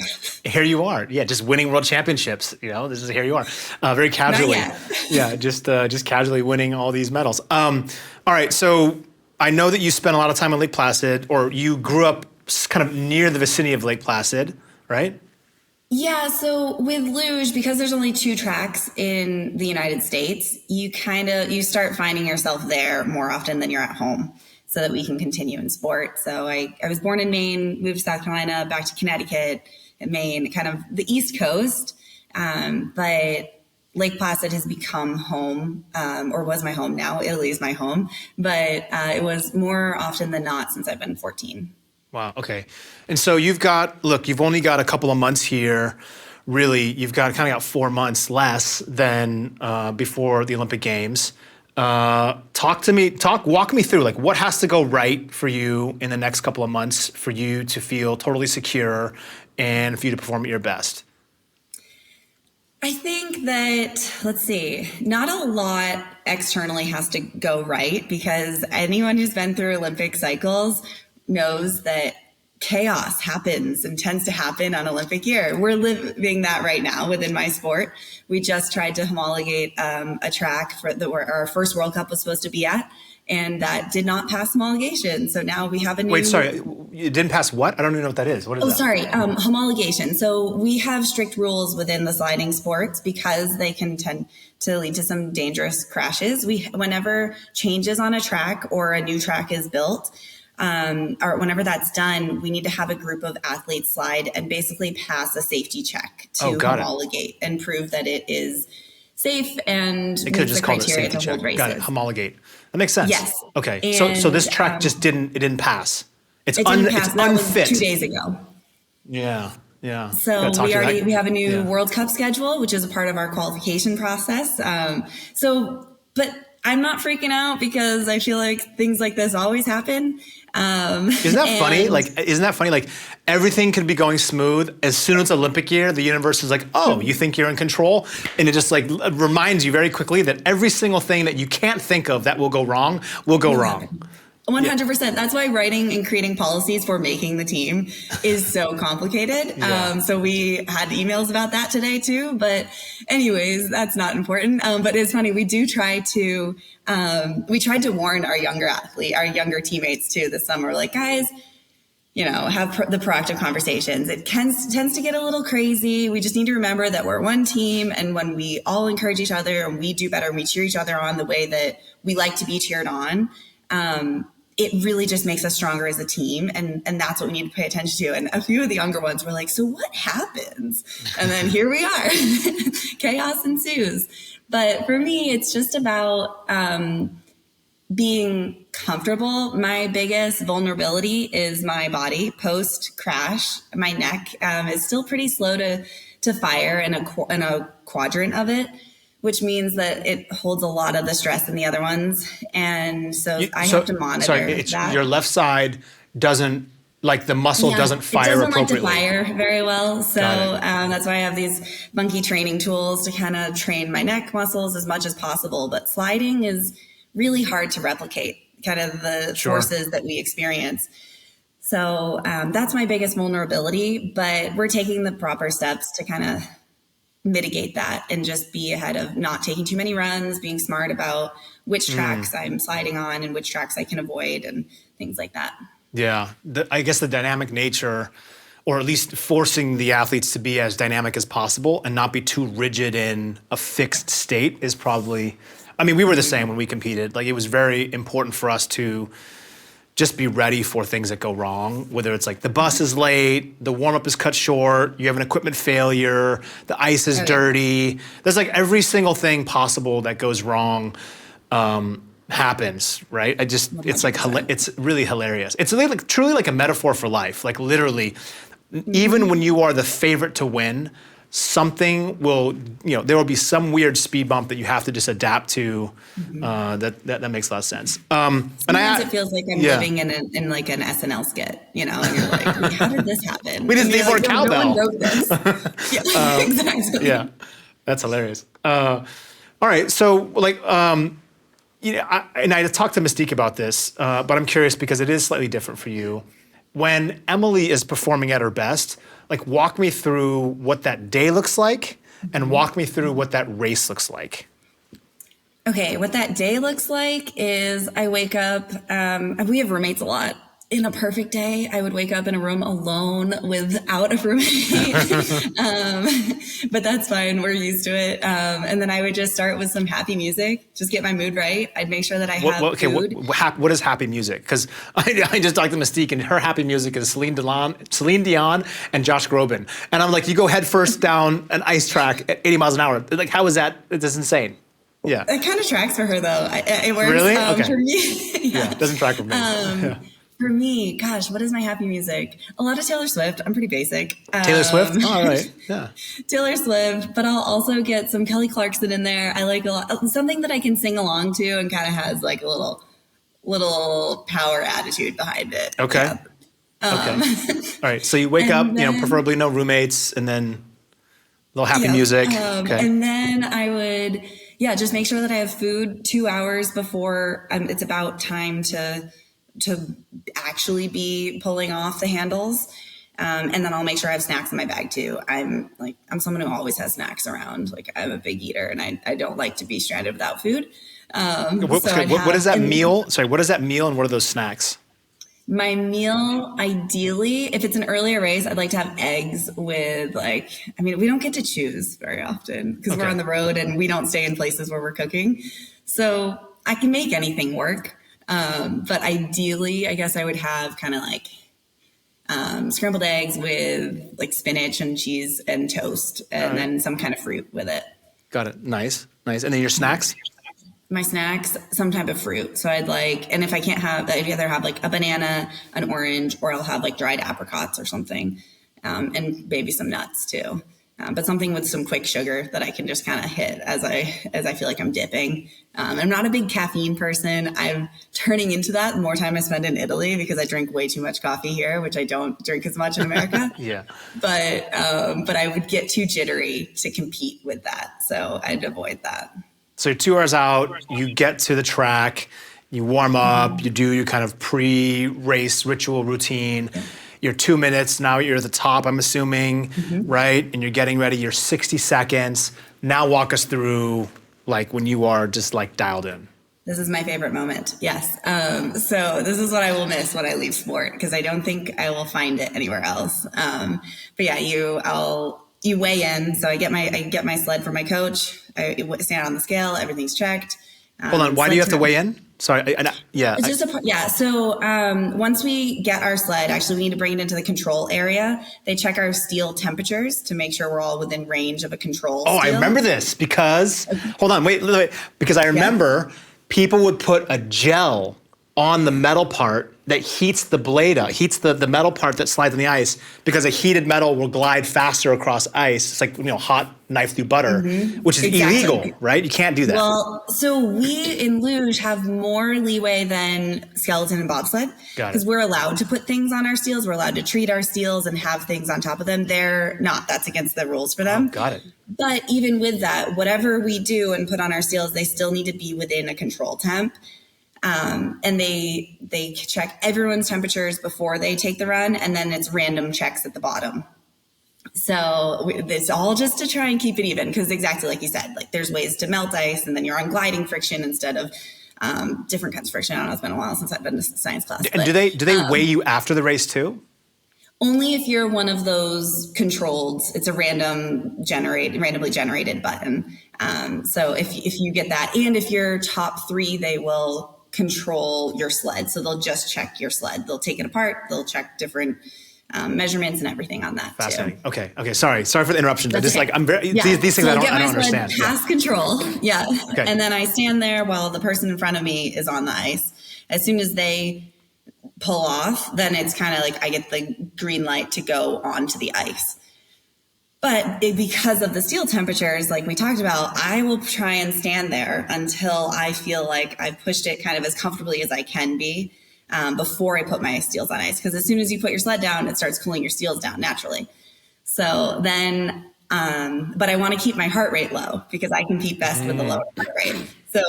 Here you are. Yeah, just winning world championships. This is here you are. Very casually. Not yet. Yeah, just casually winning all these medals. All right, so I know that you spent a lot of time in Lake Placid, or you grew up kind of near the vicinity of Lake Placid, right? Yeah, so with luge, because there's only 2 tracks in the United States, you start finding yourself there more often than you're at home, so that we can continue in sport. So I was born in Maine, moved to South Carolina, back to Connecticut, and Maine, kind of the East Coast. But Lake Placid has become home, or was my home now. Italy is my home, but it was more often than not since I've been 14. Wow. Okay. And so you've only got a couple of months here. Really, you've got 4 months less than before the Olympic Games. Walk me through, like, what has to go right for you in the next couple of months for you to feel totally secure and for you to perform at your best? I think that, not a lot externally has to go right, because anyone who's been through Olympic cycles knows that chaos happens and tends to happen on Olympic year. We're living that right now within my sport. We just tried to homologate a track where our first World Cup was supposed to be at, and that did not pass homologation. So now we have a new... Wait, sorry, you didn't pass what? I don't even know what that is. What is that? Sorry, homologation. So we have strict rules within the sliding sports because they can tend to lead to some dangerous crashes. Whenever changes on a track or a new track is built, or whenever that's done, we need to have a group of athletes slide and basically pass a safety check to homologate and prove that it is safe and it could just call it a safety check. Got it. Homologate. That makes sense. Yes. Okay. And, so this track just didn't pass. It didn't pass. It's that unfit. was 2 days ago. Yeah. Yeah. So we have a new World Cup schedule, which is a part of our qualification process. But I'm not freaking out because I feel like things like this always happen. Isn't that funny? Like, isn't that funny? Like, everything could be going smooth. As soon as Olympic year, the universe is like, oh, you think you're in control? And it just like reminds you very quickly that every single thing that you can't think of that will go wrong will go wrong. 100%. That's why writing and creating policies for making the team is so complicated. So we had emails about that today too. But anyways, that's not important. But it's funny. We do try to, we tried to warn our younger teammates too this summer, like, guys, have the proactive conversations. It tends to get a little crazy. We just need to remember that we're one team. And when we all encourage each other and we do better and we cheer each other on the way that we like to be cheered on, it really just makes us stronger as a team. And that's what we need to pay attention to. And a few of the younger ones were like, so what happens? And then here we are. Chaos ensues. But for me, it's just about being comfortable. My biggest vulnerability is my body. Post crash, my neck is still pretty slow to fire in a quadrant of it, which means that it holds a lot of the stress in the other ones. And so I have to monitor that. Your left side doesn't, like the muscle doesn't fire appropriately. It doesn't like to fire very well. So that's why I have these funky training tools to kind of train my neck muscles as much as possible. But sliding is really hard to replicate, kind of the forces that we experience. So that's my biggest vulnerability. But we're taking the proper steps to kind of mitigate that and just be ahead of not taking too many runs, being smart about which tracks I'm sliding on and which tracks I can avoid and things like that. Yeah. I guess the dynamic nature, or at least forcing the athletes to be as dynamic as possible and not be too rigid in a fixed state is probably, I mean, we were the same when we competed. Like, it was very important for us to just be ready for things that go wrong, whether it's like the bus is late, the warm-up is cut short, you have an equipment failure, the ice is dirty. There's like every single thing possible that goes wrong happens, right? It's like, it's really hilarious. It's really like, truly like a metaphor for life. Like, literally, even when you are the favorite to win, something will, there will be some weird speed bump that you have to just adapt to. That makes a lot of sense. Sometimes it feels like I'm living in like an SNL skit, and you're like, wait, how did this happen? We just need more cowbell. No one wrote this. Exactly. Yeah, that's hilarious. All right, so like, I talked to Mystique about this, but I'm curious because it is slightly different for you. When Emily is performing at her best, like, walk me through what that day looks like and walk me through what that race looks like. Okay, what that day looks like is I wake up, we have roommates a lot. In a perfect day, I would wake up in a room alone without a roommate. But that's fine. We're used to it. And then I would just start with some happy music, just get my mood right. I'd make sure that I have food. What is happy music? Because I just talked to Mystique, and her happy music is Celine Dion and Josh Groban. And I'm like, you go head first down an ice track at 80 miles an hour. Like, how is that? It's insane. Yeah. It kind of tracks for her, though. It works. Really? Okay. For me. Yeah, it doesn't track for me. For me, gosh, what is my happy music? A lot of Taylor Swift. I'm pretty basic. Taylor Swift? Oh, all right. Yeah. Taylor Swift, but I'll also get some Kelly Clarkson in there. I like a lot, something that I can sing along to and kind of has like a little power attitude behind it. Okay. Yeah. Okay. All right. So you wake up, then, preferably no roommates, and then a little happy music. Okay. And then I would, just make sure that I have food 2 hours before it's about time to actually be pulling off the handles. And then I'll make sure I have snacks in my bag too. I'm someone who always has snacks around. Like, I'm a big eater and I don't like to be stranded without food. What is that meal? Sorry, what is that meal and what are those snacks? My meal, ideally, if it's an earlier race, I'd like to have eggs with we don't get to choose very often because we're on the road and we don't stay in places where we're cooking. So I can make anything work. But ideally, I guess I would have kind of like scrambled eggs with like spinach and cheese and toast and then some kind of fruit with it. Got it. Nice. And then your snacks? My snacks, some type of fruit. So I'd and if I can't have, I'd either have like a banana, an orange, or I'll have like dried apricots or something. And maybe some nuts too. but something with some quick sugar that I can just kind of hit as I feel like I'm dipping. I'm not a big caffeine person. I'm turning into that the more time I spend in Italy because I drink way too much coffee here, which I don't drink as much in America. Yeah. But I would get too jittery to compete with that. So I'd avoid that. So you're 2 hours out, you get to the track, you warm up, you do your kind of pre-race ritual routine. Yeah. You're 2 minutes, now you're at the top, I'm assuming, right? And you're getting ready, you're 60 seconds. Now walk us through like when you are just like dialed in. This is my favorite moment. Yes. So this is what I will miss when I leave sport because I don't think I will find it anywhere else. But yeah, you weigh in. So I get my sled from my coach. I stand on the scale. Everything's checked. Hold on. Why do you have to weigh in? Sorry. It's just So once we get our sled, actually, we need to bring it into the control area. They check our steel temperatures to make sure we're all within range of a control. Oh, steel. I remember this because, hold on, wait. Because I remember people would put a gel on the metal part that heats the blade up, heats the metal part that slides on the ice because a heated metal will glide faster across ice. It's like, hot knife through butter, which is illegal, right? You can't do that. Well, so we in Luge have more leeway than skeleton and bobsled because we're allowed to put things on our steels. We're allowed to treat our steels and have things on top of them. They're not. That's against the rules for them. Oh, got it. But even with that, whatever we do and put on our steels, they still need to be within a control temp. And they check everyone's temperatures before they take the run, and then it's random checks at the bottom. So it's all just to try and keep it even, because exactly like you said, like there's ways to melt ice, and then you're on gliding friction instead of different kinds of friction. I don't know, it's been a while since I've been to science class. And do they weigh you after the race too? Only if you're one of those controlled. It's a randomly generated button. So if you get that, and if you're top 3, they will control your sled. So they'll just check your sled. They'll take it apart. They'll check different measurements and everything on that. Fascinating. Too. Okay. Sorry for the interruption. That's just okay. like I'm very these things I don't understand. Past control. Yeah. Okay. And then I stand there while the person in front of me is on the ice. As soon as they pull off, then it's kind of like I get the green light to go onto the ice. But because of the steel temperatures, like we talked about, I will try and stand there until I feel like I've pushed it kind of as comfortably as I can be before I put my steels on ice. Because as soon as you put your sled down, it starts cooling your steels down naturally. So then, but I want to keep my heart rate low because I compete best with the lower heart rate. So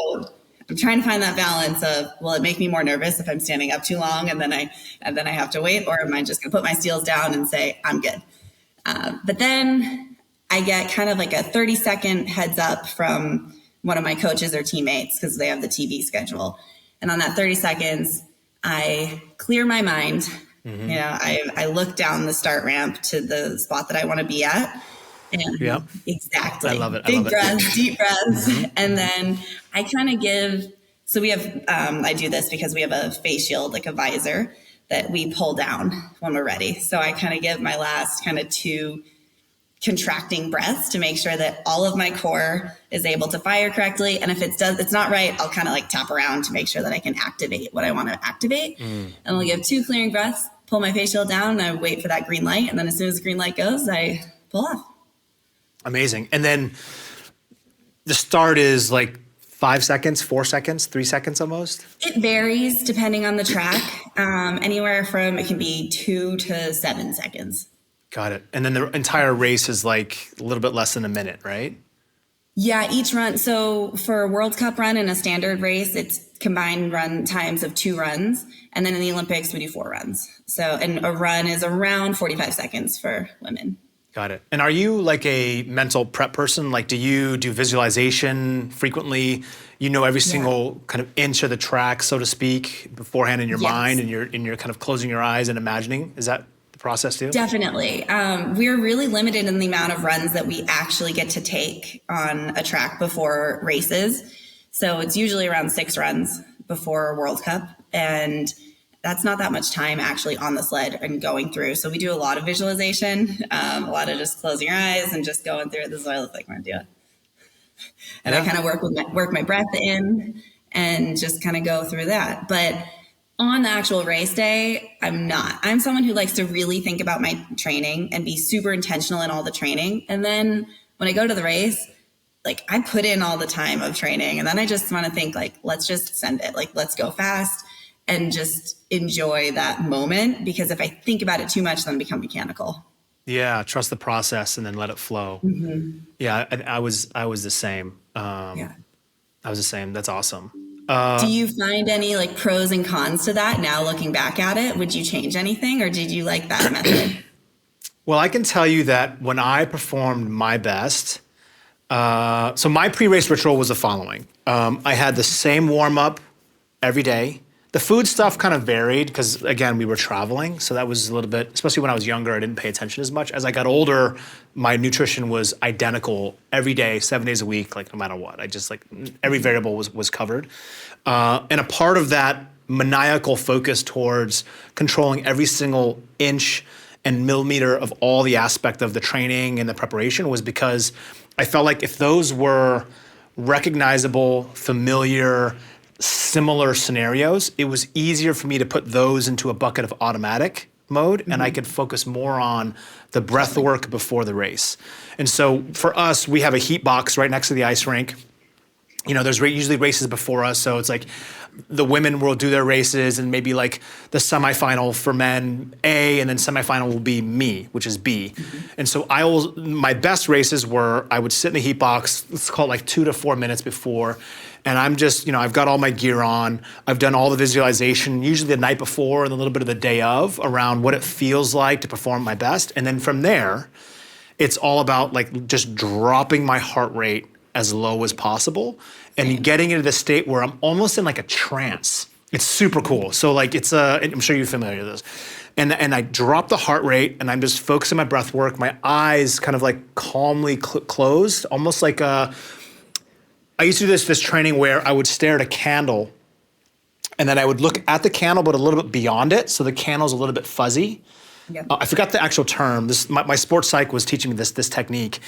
I'm trying to find that balance of, will it make me more nervous if I'm standing up too long and then I have to wait, or am I just going to put my steels down and say, I'm good? But then I get kind of like a 30-second heads up from one of my coaches or teammates because they have the TV schedule. And on that 30 seconds, I clear my mind. I look down the start ramp to the spot that I want to be at. And exactly. I love it. Big breaths, deep breaths. And then I kind of give, so we have, I do this because we have a face shield, like a visor, that we pull down when we're ready. So I kind of give my last kind of 2 contracting breaths to make sure that all of my core is able to fire correctly. And if it's not right, I'll kind of like tap around to make sure that I can activate what I want to activate. And I'll give 2 clearing breaths, pull my face shield down, and I wait for that green light. And then as soon as the green light goes, I pull off. Amazing. And then the start is like 5 seconds, 4 seconds, 3 seconds almost? It varies depending on the track. Anywhere from, it can be 2 to 7 seconds. Got it. And then the entire race is like a little bit less than a minute, right? Yeah, each run. So for a World Cup run and a standard race, it's combined run times of 2 runs. And then in the Olympics, we do 4 runs. And a run is around 45 seconds for women. Got it. And are you like a mental prep person? Like, do you do visualization frequently? You know every single kind of inch of the track, so to speak, beforehand in your mind, and you're kind of closing your eyes and imagining. Is that the process too? Definitely. We're really limited in the amount of runs that we actually get to take on a track before races. So it's usually around 6 runs before a World Cup, and that's not that much time actually on the sled and going through. So we do a lot of visualization, a lot of just closing your eyes and just going through it. This is what I look like when I do it. And I kind of work my breath in and just kind of go through that. But On the actual race day, I'm not. I'm someone who likes to really think about my training and be super intentional in all the training. And then when I go to the race, like I put in all the time of training, and then I just want to think like, let's just send it. Like, let's go fast and just enjoy that moment. Because if I think about it too much, then I become mechanical. Yeah, trust the process and then let it flow. Yeah, I was the same. Yeah. I was the same. That's awesome. Do you find any like pros and cons to that now looking back at it? Would you change anything, or did you like that method? Well, I can tell you that when I performed my best, so my pre-race ritual was the following. I had the same warm-up every day. The food stuff kind of varied because, again, we were traveling. So that was a little bit, especially when I was younger, I didn't pay attention as much. As I got older, my nutrition was identical every day, 7 days a week, like no matter what. I just like every variable was covered. And a part of that maniacal focus towards controlling every single inch and millimeter of all the aspect of the training and the preparation was because I felt like if those were recognizable, familiar, similar scenarios, it was easier for me to put those into a bucket of automatic mode, and I could focus more on the breath work before the race. And so for us, we have a heat box right next to the ice rink. You know, there's usually races before us, so it's like the women will do their races and maybe like the semifinal for men A, and then semifinal will be me, which is B. And so my best races were, I would sit in the heat box, let's call it like 2 to 4 minutes before, and I'm just, I've got all my gear on, I've done all the visualization, usually the night before and a little bit of the day of, around what it feels like to perform my best. And then from there, it's all about like just dropping my heart rate as low as possible and getting into the state where I'm almost in like a trance. It's super cool. So like I'm sure you're familiar with this. And I drop the heart rate and I'm just focusing my breath work. My eyes kind of like calmly closed, almost like I used to do this training where I would stare at a candle and then I would look at the candle but a little bit beyond it. So the candle's a little bit fuzzy. Yep. I forgot the actual term. My sports psych was teaching me this technique.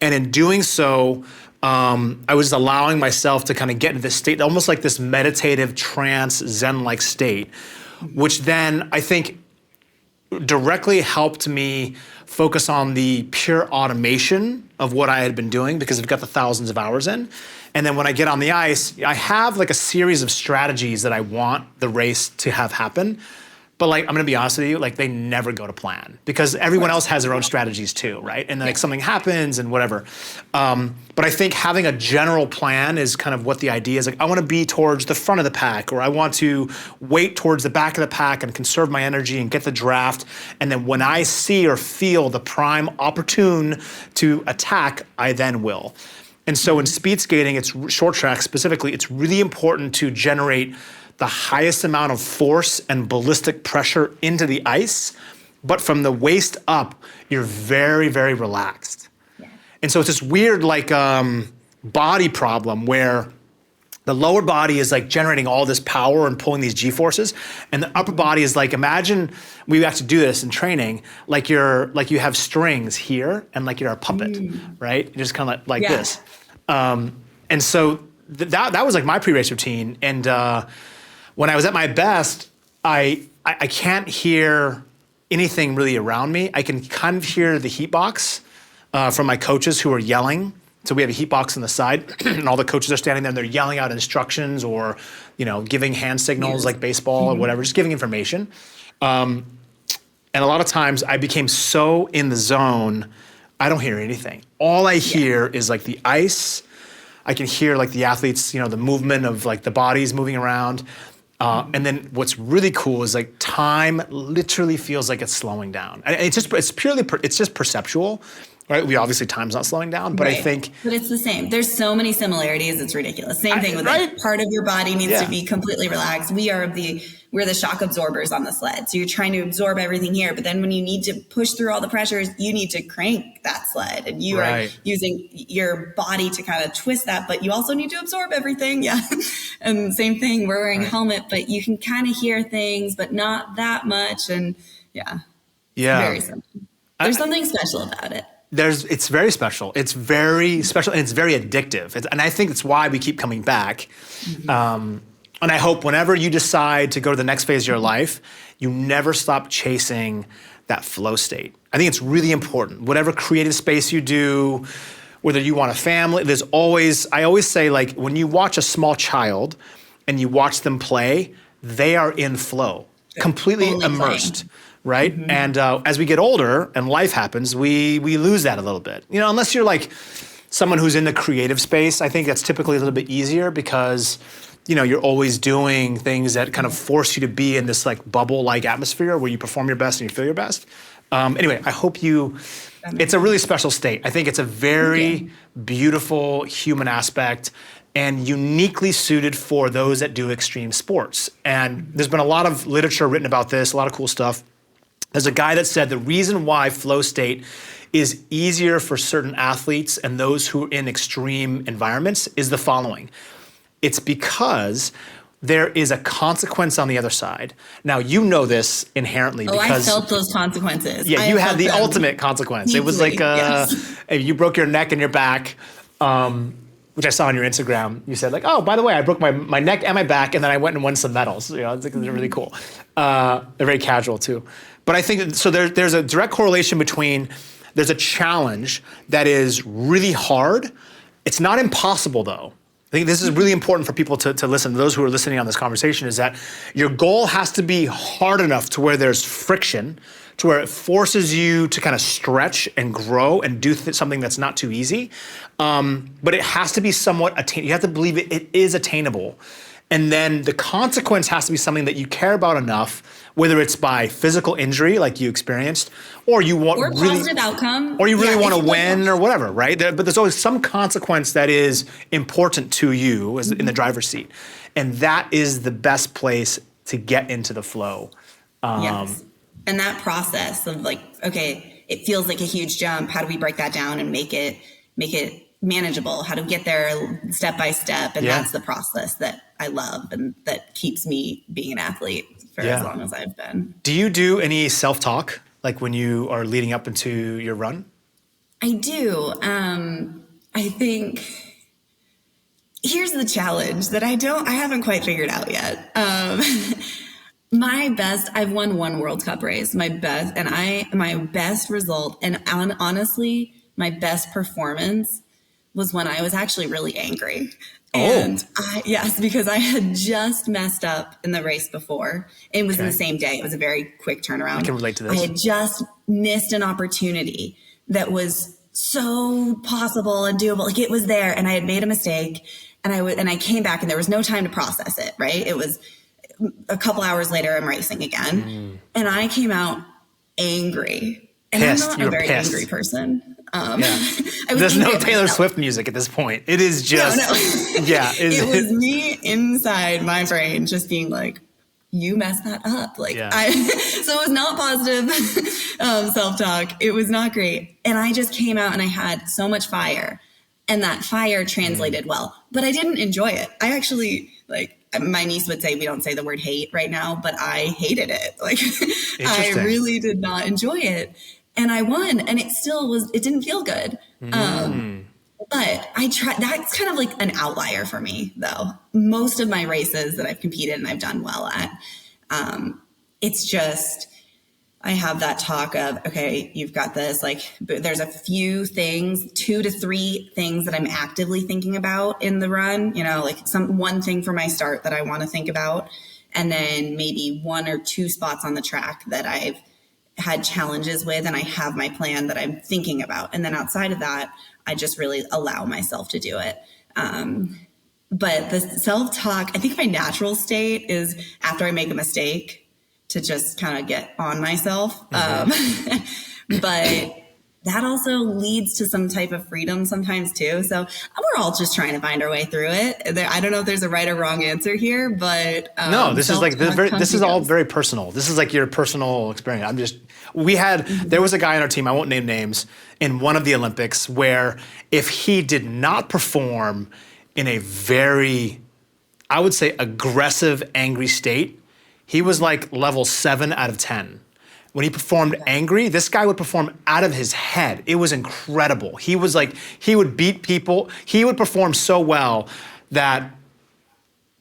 And in doing so, I was allowing myself to kind of get into this state, almost like this meditative trance, Zen-like state, which then I think directly helped me focus on the pure automation of what I had been doing because I've got the thousands of hours in. And then when I get on the ice, I have like a series of strategies that I want the race to have happen. But like, I'm gonna be honest with you, like they never go to plan because everyone else has their own strategies too, right? And like something happens and whatever. But I think having a general plan is kind of what the idea is. Like I wanna be towards the front of the pack, or I want to wait towards the back of the pack and conserve my energy and get the draft. And then when I see or feel the prime opportune to attack, I then will. And so in speed skating, it's short track specifically, it's really important to generate the highest amount of force and ballistic pressure into the ice, but from the waist up, you're very, very relaxed. Yeah. And so it's this weird like body problem where the lower body is like generating all this power and pulling these G-forces, and the upper body is like, imagine we have to do this in training, like you have strings here and like you're a puppet, right? You're just kind of like this. And so that was like my pre-race routine. And when I was at my best, I can't hear anything really around me. I can kind of hear the heat box from my coaches who are yelling. So we have a heat box on the side, and all the coaches are standing there and they're yelling out instructions or, giving hand signals like baseball or whatever, just giving information. And a lot of times I became so in the zone, I don't hear anything. All I hear is like the ice. I can hear like the athletes, the movement of like the bodies moving around. And then what's really cool is like time literally feels like it's slowing down. And it's just perceptual, right? Obviously time's not slowing down, but right. I think. But it's the same. There's so many similarities. It's ridiculous. Same thing with right? Like part of your body needs to be completely relaxed. We're the shock absorbers on the sled. So you're trying to absorb everything here, but then when you need to push through all the pressures, you need to crank that sled, and you are using your body to kind of twist that, but you also need to absorb everything. Yeah. And same thing, we're wearing a helmet, but you can kind of hear things, but not that much. And very simple. There's something special about it. It's very special. It's very special, and it's very addictive. And I think it's why we keep coming back. And I hope whenever you decide to go to the next phase of your life, you never stop chasing that flow state. I think it's really important. Whatever creative space you do, whether you want a family, I always say, like, when you watch a small child and you watch them play, they are in flow, completely Only immersed, right? And as we get older and life happens, we lose that a little bit. You know, unless you're like someone who's in the creative space, I think that's typically a little bit easier because, you know, you're always doing things that kind of force you to be in this like bubble-like atmosphere where you perform your best and you feel your best. Anyway, I hope it's a really special state. I think it's a very beautiful human aspect and uniquely suited for those that do extreme sports. And there's been a lot of literature written about this, a lot of cool stuff. There's a guy that said the reason why flow state is easier for certain athletes and those who are in extreme environments is the following. It's because there is a consequence on the other side. Now, you know this inherently because— I felt those consequences. Yeah, you had the ultimate consequence. Deeply, it was like you broke your neck and your back, which I saw on your Instagram. You said like, oh, by the way, I broke my neck and my back, and then I went and won some medals. You know, it's really cool. They're very casual too. But I think, so there's a direct correlation between, there's a challenge that is really hard. It's not impossible though. I think this is really important for people to listen, those who are listening on this conversation, is that your goal has to be hard enough to where there's friction, to where it forces you to kind of stretch and grow and do something that's not too easy. But it has to be somewhat attainable. You have to believe it is attainable. And then the consequence has to be something that you care about enough, whether it's by physical injury like you experienced, or you want or positive outcome, or you really want to win or whatever, right? But there's always some consequence that is important to you as in the driver's seat. And that is the best place to get into the flow. Yes. And that process of like, okay, it feels like a huge jump. How do we break that down and make it manageable? How to get there step by step? And that's the process that I love and that keeps me being an athlete for as long as I've been. Do you do any self-talk like when you are leading up into your run? I do. I think here's the challenge that I haven't quite figured out yet. I've won one World Cup race, my best result, and honestly, my best performance was when I was actually really angry. And because I had just messed up in the race before. It was in the same day. It was a very quick turnaround. I can relate to this. I had just missed an opportunity that was so possible and doable. Like it was there, and I had made a mistake, and I came back, and there was no time to process it. Right? It was a couple hours later. I'm racing again, and I came out angry. And pissed. I'm not a very angry person. There's no Taylor Swift music at this point. It is just, it was me inside my brain just being like, you messed that up. Like, so it was not positive self-talk. It was not great. And I just came out and I had so much fire, and that fire translated well, but I didn't enjoy it. I actually, like, my niece would say we don't say the word hate right now, but I hated it. Like, I really did not enjoy it. And I won, and it didn't feel good. But I tried. That's kind of like an outlier for me, though. Most of my races that I've competed and I've done well at, it's just, I have that talk of, okay, you've got this, like, there's a few things, 2 to 3 things that I'm actively thinking about in the run, you know, like one thing for my start that I want to think about. And then maybe 1 or 2 spots on the track that I've had challenges with, and I have my plan that I'm thinking about. And then outside of that, I just really allow myself to do it. But the self-talk, I think my natural state is after I make a mistake to just kind of get on myself. But that also leads to some type of freedom sometimes too. So we're all just trying to find our way through it. I don't know if there's a right or wrong answer here, but no, this is like this is all very personal. This is like your personal experience. There was a guy on our team, I won't name names, in one of the Olympics where if he did not perform in a very, I would say, aggressive, angry state, he was like level 7 out of 10. When he performed angry, this guy would perform out of his head. It was incredible. He was like, he would beat people. He would perform so well that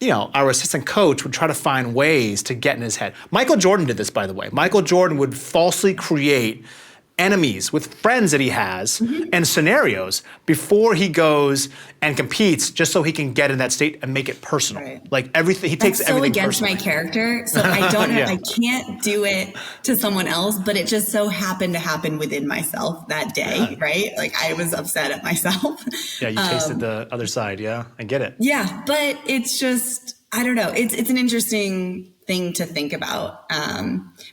our assistant coach would try to find ways to get in his head. Michael Jordan did this, by the way. Michael Jordan would falsely create enemies with friends that he has and scenarios before he goes and competes, just so he can get in that state and make it personal. Right. Like everything, he takes everything against personally. my character, so I don't Yeah. I can't do it to someone else, but it just so happened to happen within myself that day, right? Like I was upset at myself. Yeah, you tasted the other side. Yeah, I get it. Yeah, but it's just, I don't know. It's an interesting thing to think about.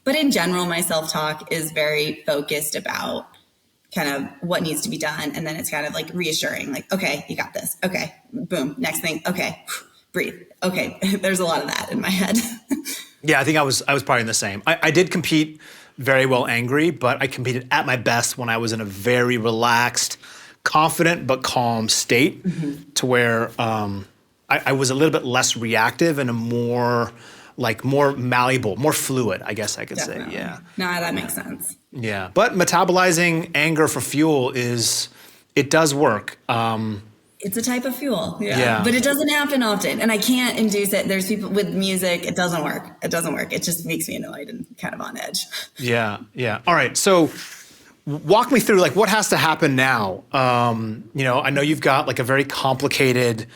But in general, my self-talk is very focused about kind of what needs to be done. And then it's kind of like reassuring, like, okay, you got this. Okay, boom, next thing. Okay, breathe. Okay, there's a lot of that in my head. Yeah, I think I was probably the same. I did compete very well angry, but I competed at my best when I was in a very relaxed, confident but calm state, to where I was a little bit less reactive and a more malleable, more fluid, I guess I could Definitely. say. Yeah. No, that makes sense. Yeah. But metabolizing anger for fuel it does work. It's a type of fuel. Yeah. But it doesn't happen often. And I can't induce it. There's people with music, it doesn't work. It doesn't work. It just makes me annoyed and kind of on edge. Yeah. Yeah. All right. So walk me through what has to happen now. I know you've got a very complicated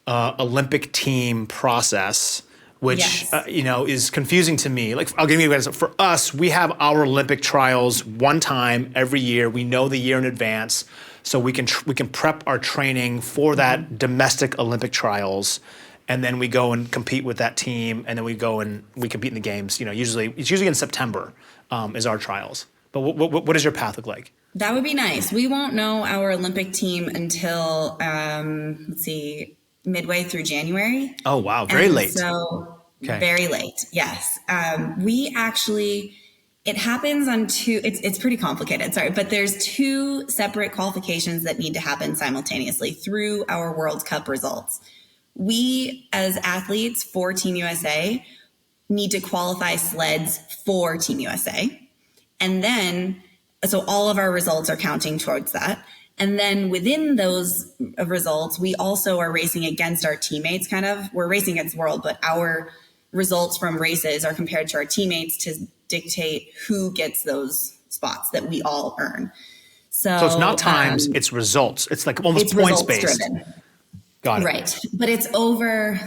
Olympic team process, which Yes. is confusing to me. I'll give you an example. For us, we have our Olympic trials one time every year. We know the year in advance, so we can prep our training for that domestic Olympic trials, and then we go and compete with that team, and then we go and we compete in the games. It's usually in September is our trials. But what does your path look like? That would be nice. We won't know our Olympic team until, midway through January. Oh, wow. Very late. So Okay. very late. Yes. We actually, it happens on it's pretty complicated. Sorry, but there's two separate qualifications that need to happen simultaneously through our World Cup results. We, as athletes for Team USA, need to qualify sleds for Team USA. And then, so all of our results are counting towards that. And then within those results, we also are racing against our teammates, we're racing against the world, but our results from races are compared to our teammates to dictate who gets those spots that we all earn. So it's not times, it's results. It's almost it's points results based. driven. Got it. Right. But it's over,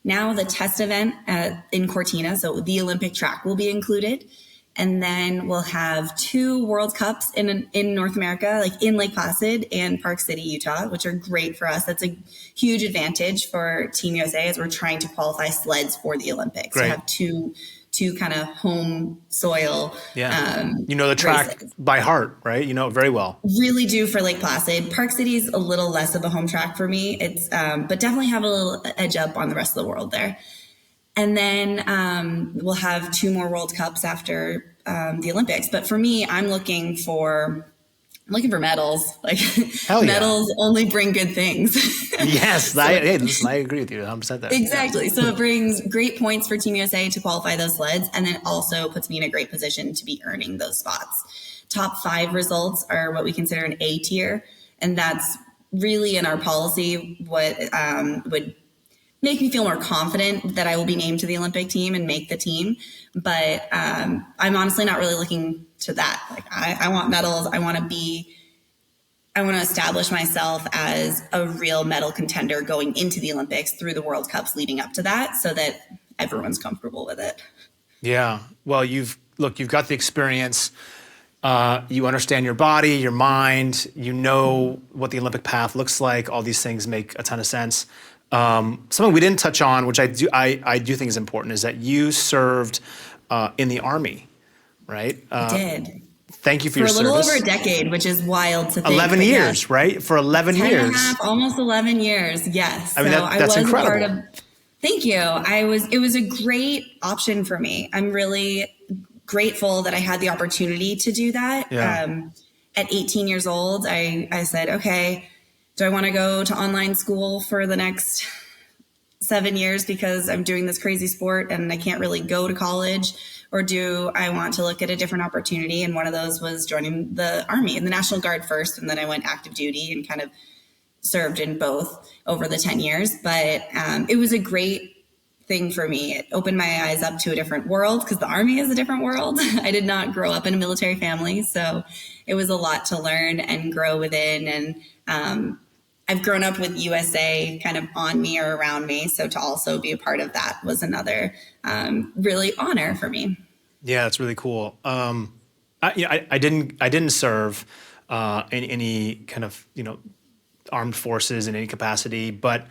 now the test event in Cortina, so the Olympic track will be included. And then we'll have 2 World Cups in North America, in Lake Placid and Park City, Utah, which are great for us. That's a huge advantage for Team USA as we're trying to qualify sleds for the Olympics. Great. To have two kind of home soil. Yeah. The track races. by heart, right? You know it very well. Really do for Lake Placid. Park City's a little less of a home track for me. It's but definitely have a little edge up on the rest of the world there. And then we'll have 2 more World Cups after the Olympics. But for me, I'm looking for medals. Hell yeah. Medals only bring good things. Yes, I agree with you 100% there. Exactly. So it brings great points for Team USA to qualify those sleds, and then also puts me in a great position to be earning those spots. Top 5 results are what we consider an A tier, and that's really in our policy what would make me feel more confident that I will be named to the Olympic team and make the team. But I'm honestly not really looking to that. I want medals. I want to establish myself as a real medal contender going into the Olympics through the World Cups leading up to that, so that everyone's comfortable with it. Yeah. Well, you've got the experience. You understand your body, your mind. You know what the Olympic path looks like. All these things make a ton of sense. Something we didn't touch on, which I do think is important, is that you served in the Army, right? I did. Thank you for your service. For a little over a decade, which is wild to think. 11 but years, yes, right? For 11 10 years. and a half, almost 11 years. Yes. I mean, that's incredible. Thank you. It was a great option for me. I'm really grateful that I had the opportunity to do that. Yeah. At 18 years old, I said, okay, do I want to go to online school for the next 7 years because I'm doing this crazy sport and I can't really go to college? Or do I want to look at a different opportunity? And one of those was joining the Army and the National Guard first. And then I went active duty and kind of served in both over the 10 years, but it was a great thing for me. It opened my eyes up to a different world because the Army is a different world. I did not grow up in a military family, so it was a lot to learn and grow within. And I've grown up with USA kind of on me or around me, so to also be a part of that was another really honor for me. Yeah, it's really cool. I didn't serve in any kind of armed forces in any capacity, but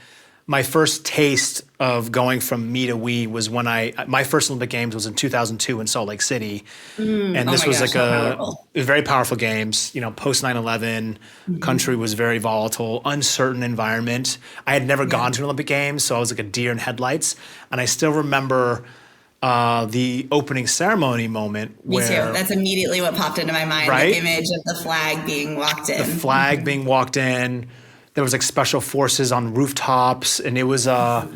my first taste of going from me to we was when my first Olympic Games was in 2002 in Salt Lake City. And this was like it was very powerful games, post 9/11, country was very volatile, uncertain environment. I had never gone to an Olympic Games, so I was like a deer in headlights. And I still remember the opening ceremony moment. Me too. That's immediately what popped into my mind. Right? The image of the flag being walked in. The flag being walked in. There was like special forces on rooftops, and it was a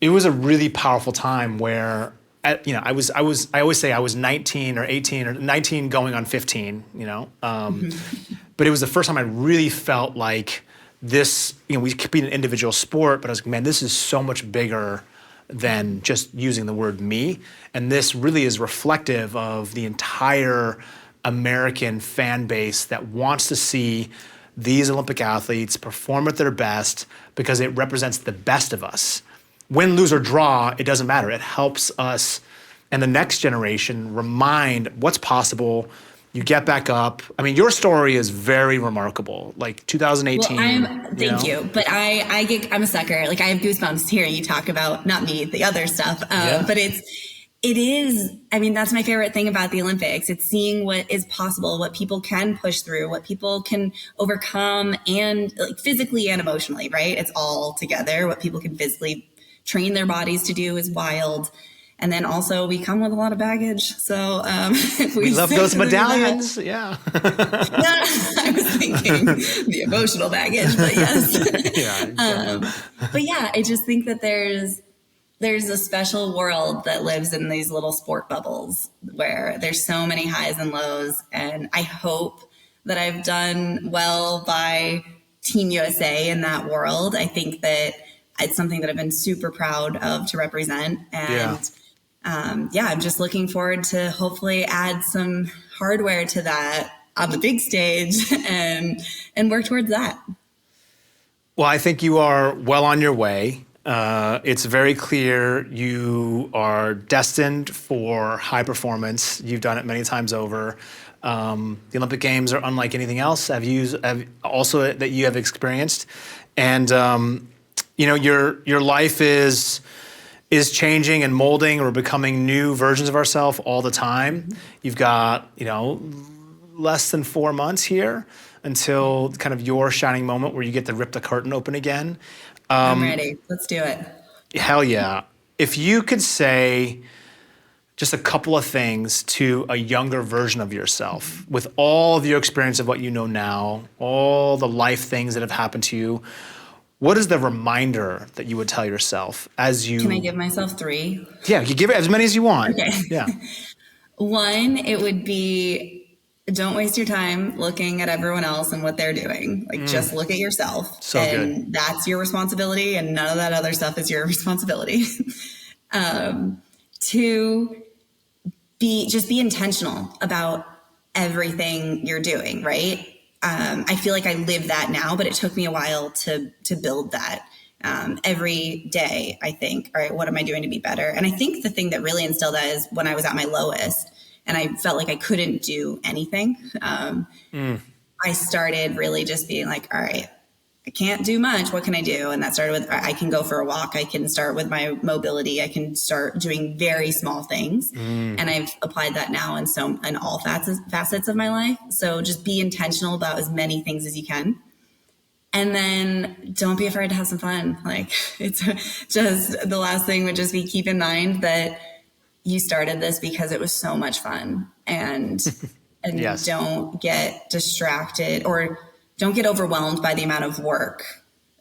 really powerful time where I always say I was 19 or 18 or 19 going on 15, but it was the first time I really felt like this. We could be an individual sport, but I was like, man, this is so much bigger than just using the word me, and this really is reflective of the entire American fan base that wants to see these Olympic athletes perform at their best because it represents the best of us. Win, lose, or draw, it doesn't matter. It helps us and the next generation remind what's possible. You get back up. I mean, your story is very remarkable. Like 2018. Well, thank you. But I'm a sucker. Like I have goosebumps hearing you talk about, not me, the other stuff. But it is, I mean, that's my favorite thing about the Olympics. It's seeing what is possible, what people can push through, what people can overcome, and like physically and emotionally, right? It's all together. What people can physically train their bodies to do is wild. And then also we come with a lot of baggage. So we love those medallions. Yeah. I was thinking the emotional baggage, but yes. But yeah, I just think that there's a special world that lives in these little sport bubbles where there's so many highs and lows. And I hope that I've done well by Team USA in that world. I think that it's something that I've been super proud of to represent. And I'm just looking forward to hopefully add some hardware to that on the big stage and work towards that. Well, I think you are well on your way. It's very clear you are destined for high performance. You've done it many times over. The Olympic Games are unlike anything else that you have experienced, and your life is changing and molding or becoming new versions of ourselves all the time. You've got less than 4 months here until kind of your shining moment where you get to rip the curtain open again. I'm ready. Let's do it. Hell yeah. If you could say just a couple of things to a younger version of yourself with all of your experience of what you know now, all the life things that have happened to you, what is the reminder that you would tell yourself as you... Can I give myself 3? Yeah, you give it as many as you want. Okay. Yeah. 1, it would be, don't waste your time looking at everyone else and what they're doing. Like, just look at yourself. So and good. That's your responsibility, and none of that other stuff is your responsibility. 2, be intentional about everything you're doing, right? I feel like I live that now, but it took me a while to build that. Every day, I think, all right, what am I doing to be better? And I think the thing that really instilled that is when I was at my lowest and I felt like I couldn't do anything. I started really just being like, all right, I can't do much. What can I do? And that started with, I can go for a walk. I can start with my mobility. I can start doing very small things. And I've applied that now in all facets of my life. So just be intentional about as many things as you can. And then don't be afraid to have some fun. Like, it's just, the last thing would just be keep in mind that you started this because it was so much fun, and yes. Don't get distracted or don't get overwhelmed by the amount of work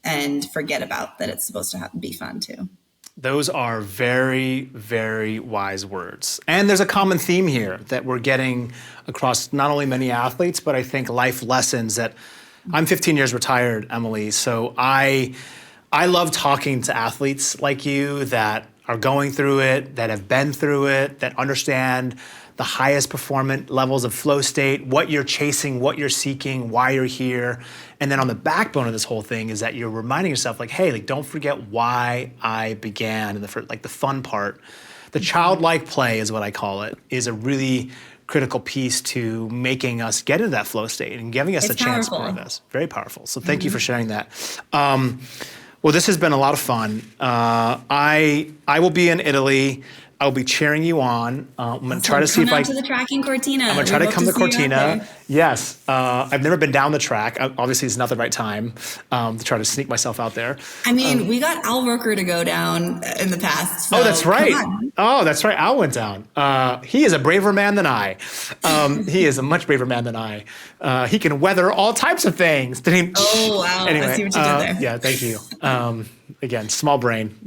and forget about that it's supposed to be fun too. Those are very, very wise words. And there's a common theme here that we're getting across not only many athletes, but I think life lessons that I'm 15 years retired, Emily, so I love talking to athletes like you that are going through it, that have been through it, that understand the highest performance levels of flow state, what you're chasing, what you're seeking, why you're here. And then on the backbone of this whole thing is that you're reminding yourself, like, hey, like, don't forget why I began. And the fun part, the childlike play is what I call it, is a really critical piece to making us get into that flow state and giving us a chance for this. Very powerful. So thank you for sharing that. Well, this has been a lot of fun. I will be in Italy. I'll be cheering you on. I'm going to try to see if I come to the track in Cortina. I'm going to try to come to Cortina. Yes. I've never been down the track. Obviously, it's not the right time to try to sneak myself out there. I mean, we got Al Roker to go down in the past. So oh, that's right. Oh, that's right. Al went down. He is a braver man than I. He is a much braver man than I. He can weather all types of things. Oh, wow. Anyway, I see what you did there. Yeah, thank you. Again, small brain,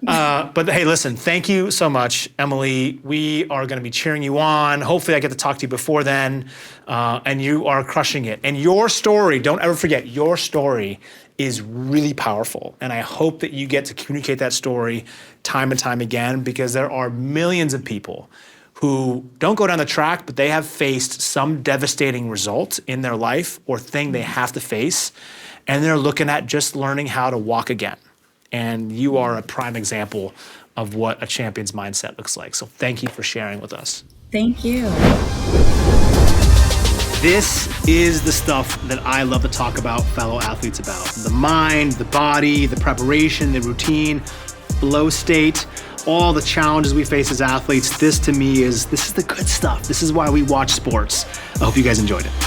But hey, listen, thank you so much, Emily. We are going to be cheering you on. Hopefully I get to talk to you before then. And you are crushing it. And your story, don't ever forget, your story is really powerful. And I hope that you get to communicate that story time and time again, because there are millions of people who don't go down the track, but they have faced some devastating result in their life or thing they have to face. And they're looking at just learning how to walk again. And you are a prime example of what a champion's mindset looks like. So thank you for sharing with us. Thank you. This is the stuff that I love to talk about fellow athletes about. The mind, the body, the preparation, the routine, flow state, all the challenges we face as athletes. This to me is the good stuff. This is why we watch sports. I hope you guys enjoyed it.